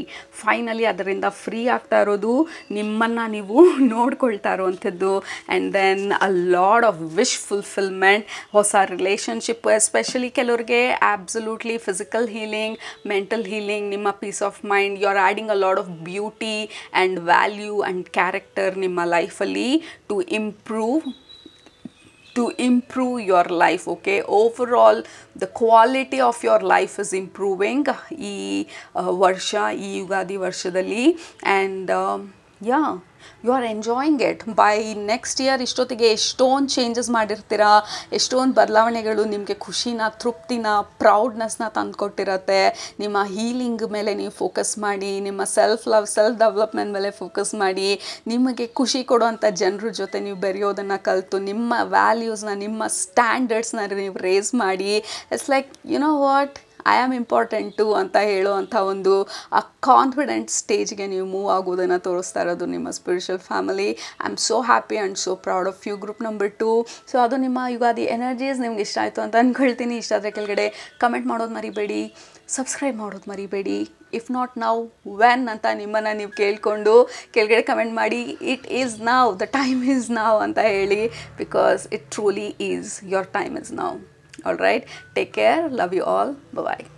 Finally ಅದರಿಂದ ಫ್ರೀ ಆಗ್ತಾ ಇರೋದು, ನಿಮ್ಮನ್ನು ನೀವು ನೋಡ್ಕೊಳ್ತಾ ಇರೋವಂಥದ್ದು. And then a lot of wish fulfilment, ಹೊಸ ರಿಲೇಷನ್ಶಿಪ್, ಎಸ್ಪೆಷಲಿ ಕೆಲವ್ರಿಗೆ absolutely physical healing, mental healing, ನಿಮ್ಮ peace of mind. You are adding a lot of beauty and value and character ನಿಮ್ಮ ಲೈಫಲ್ಲಿ to improve your life. Okay, overall the quality of your life is improving ಈ ವರ್ಷ, ಈ ಯುಗಾದಿ ವರ್ಷದಲ್ಲಿ. And you are enjoying it. By next year ಇಷ್ಟೊತ್ತಿಗೆ ಎಷ್ಟೊಂದು ಚೇಂಜಸ್ ಮಾಡಿರ್ತೀರ, ಎಷ್ಟೊಂದು ಬದಲಾವಣೆಗಳು ನಿಮಗೆ ಖುಷಿನ, ತೃಪ್ತಿನ, ಪ್ರೌಡ್ನೆಸ್ನ ತಂದುಕೊಟ್ಟಿರತ್ತೆ. ನಿಮ್ಮ ಹೀಲಿಂಗ್ ಮೇಲೆ ನೀವು ಫೋಕಸ್ ಮಾಡಿ, ನಿಮ್ಮ ಸೆಲ್ಫ್ ಡೆವಲಪ್ಮೆಂಟ್ ಮೇಲೆ ಫೋಕಸ್ ಮಾಡಿ, ನಿಮಗೆ ಖುಷಿ ಕೊಡುವಂಥ ಜನರ ಜೊತೆ ನೀವು ಬೆರೆಯೋದನ್ನು ಕಲಿತು, ನಿಮ್ಮ ವ್ಯಾಲ್ಯೂಸ್ನ, ನಿಮ್ಮ ಸ್ಟ್ಯಾಂಡರ್ಡ್ಸ್ನ ನೀವು ರೇಸ್ ಮಾಡಿ, it's like you know what, I am important ಅಂತ ಹೇಳುವಂಥ ಒಂದು ಆ ಕಾನ್ಫಿಡೆಂಟ್ ಸ್ಟೇಜ್ಗೆ ನೀವು ಮೂವ್ ಆಗೋದನ್ನು ತೋರಿಸ್ತಾ ಇರೋದು ನಿಮ್ಮ spiritual family. I am so happy and so proud of you. Group number 2. So ಅದು ನಿಮ್ಮ ಯುಗಾದಿ ಎನರ್ಜೀಸ್ ನಿಮ್ಗೆ ಇಷ್ಟ ಆಯಿತು ಅಂತ ಅಂದ್ಕೊಳ್ತೀನಿ. ಇಷ್ಟ ಆದರೆ ಕೆಳಗಡೆ ಕಮೆಂಟ್ ಮಾಡೋದು ಮರಿಬೇಡಿ, ಸಬ್ಸ್ಕ್ರೈಬ್ ಮಾಡೋದು ಮರಿಬೇಡಿ. ಇಫ್ ನಾಟ್ ನೌ ವೆನ್ ಅಂತ ನಿಮ್ಮನ್ನು ನೀವು ಕೇಳಿಕೊಂಡು ಕೆಳಗಡೆ ಕಮೆಂಟ್ ಮಾಡಿ. It is now, the time is now ಅಂತ ಹೇಳಿ, because it truly is, your time is now. All right, take care, love you all, bye bye.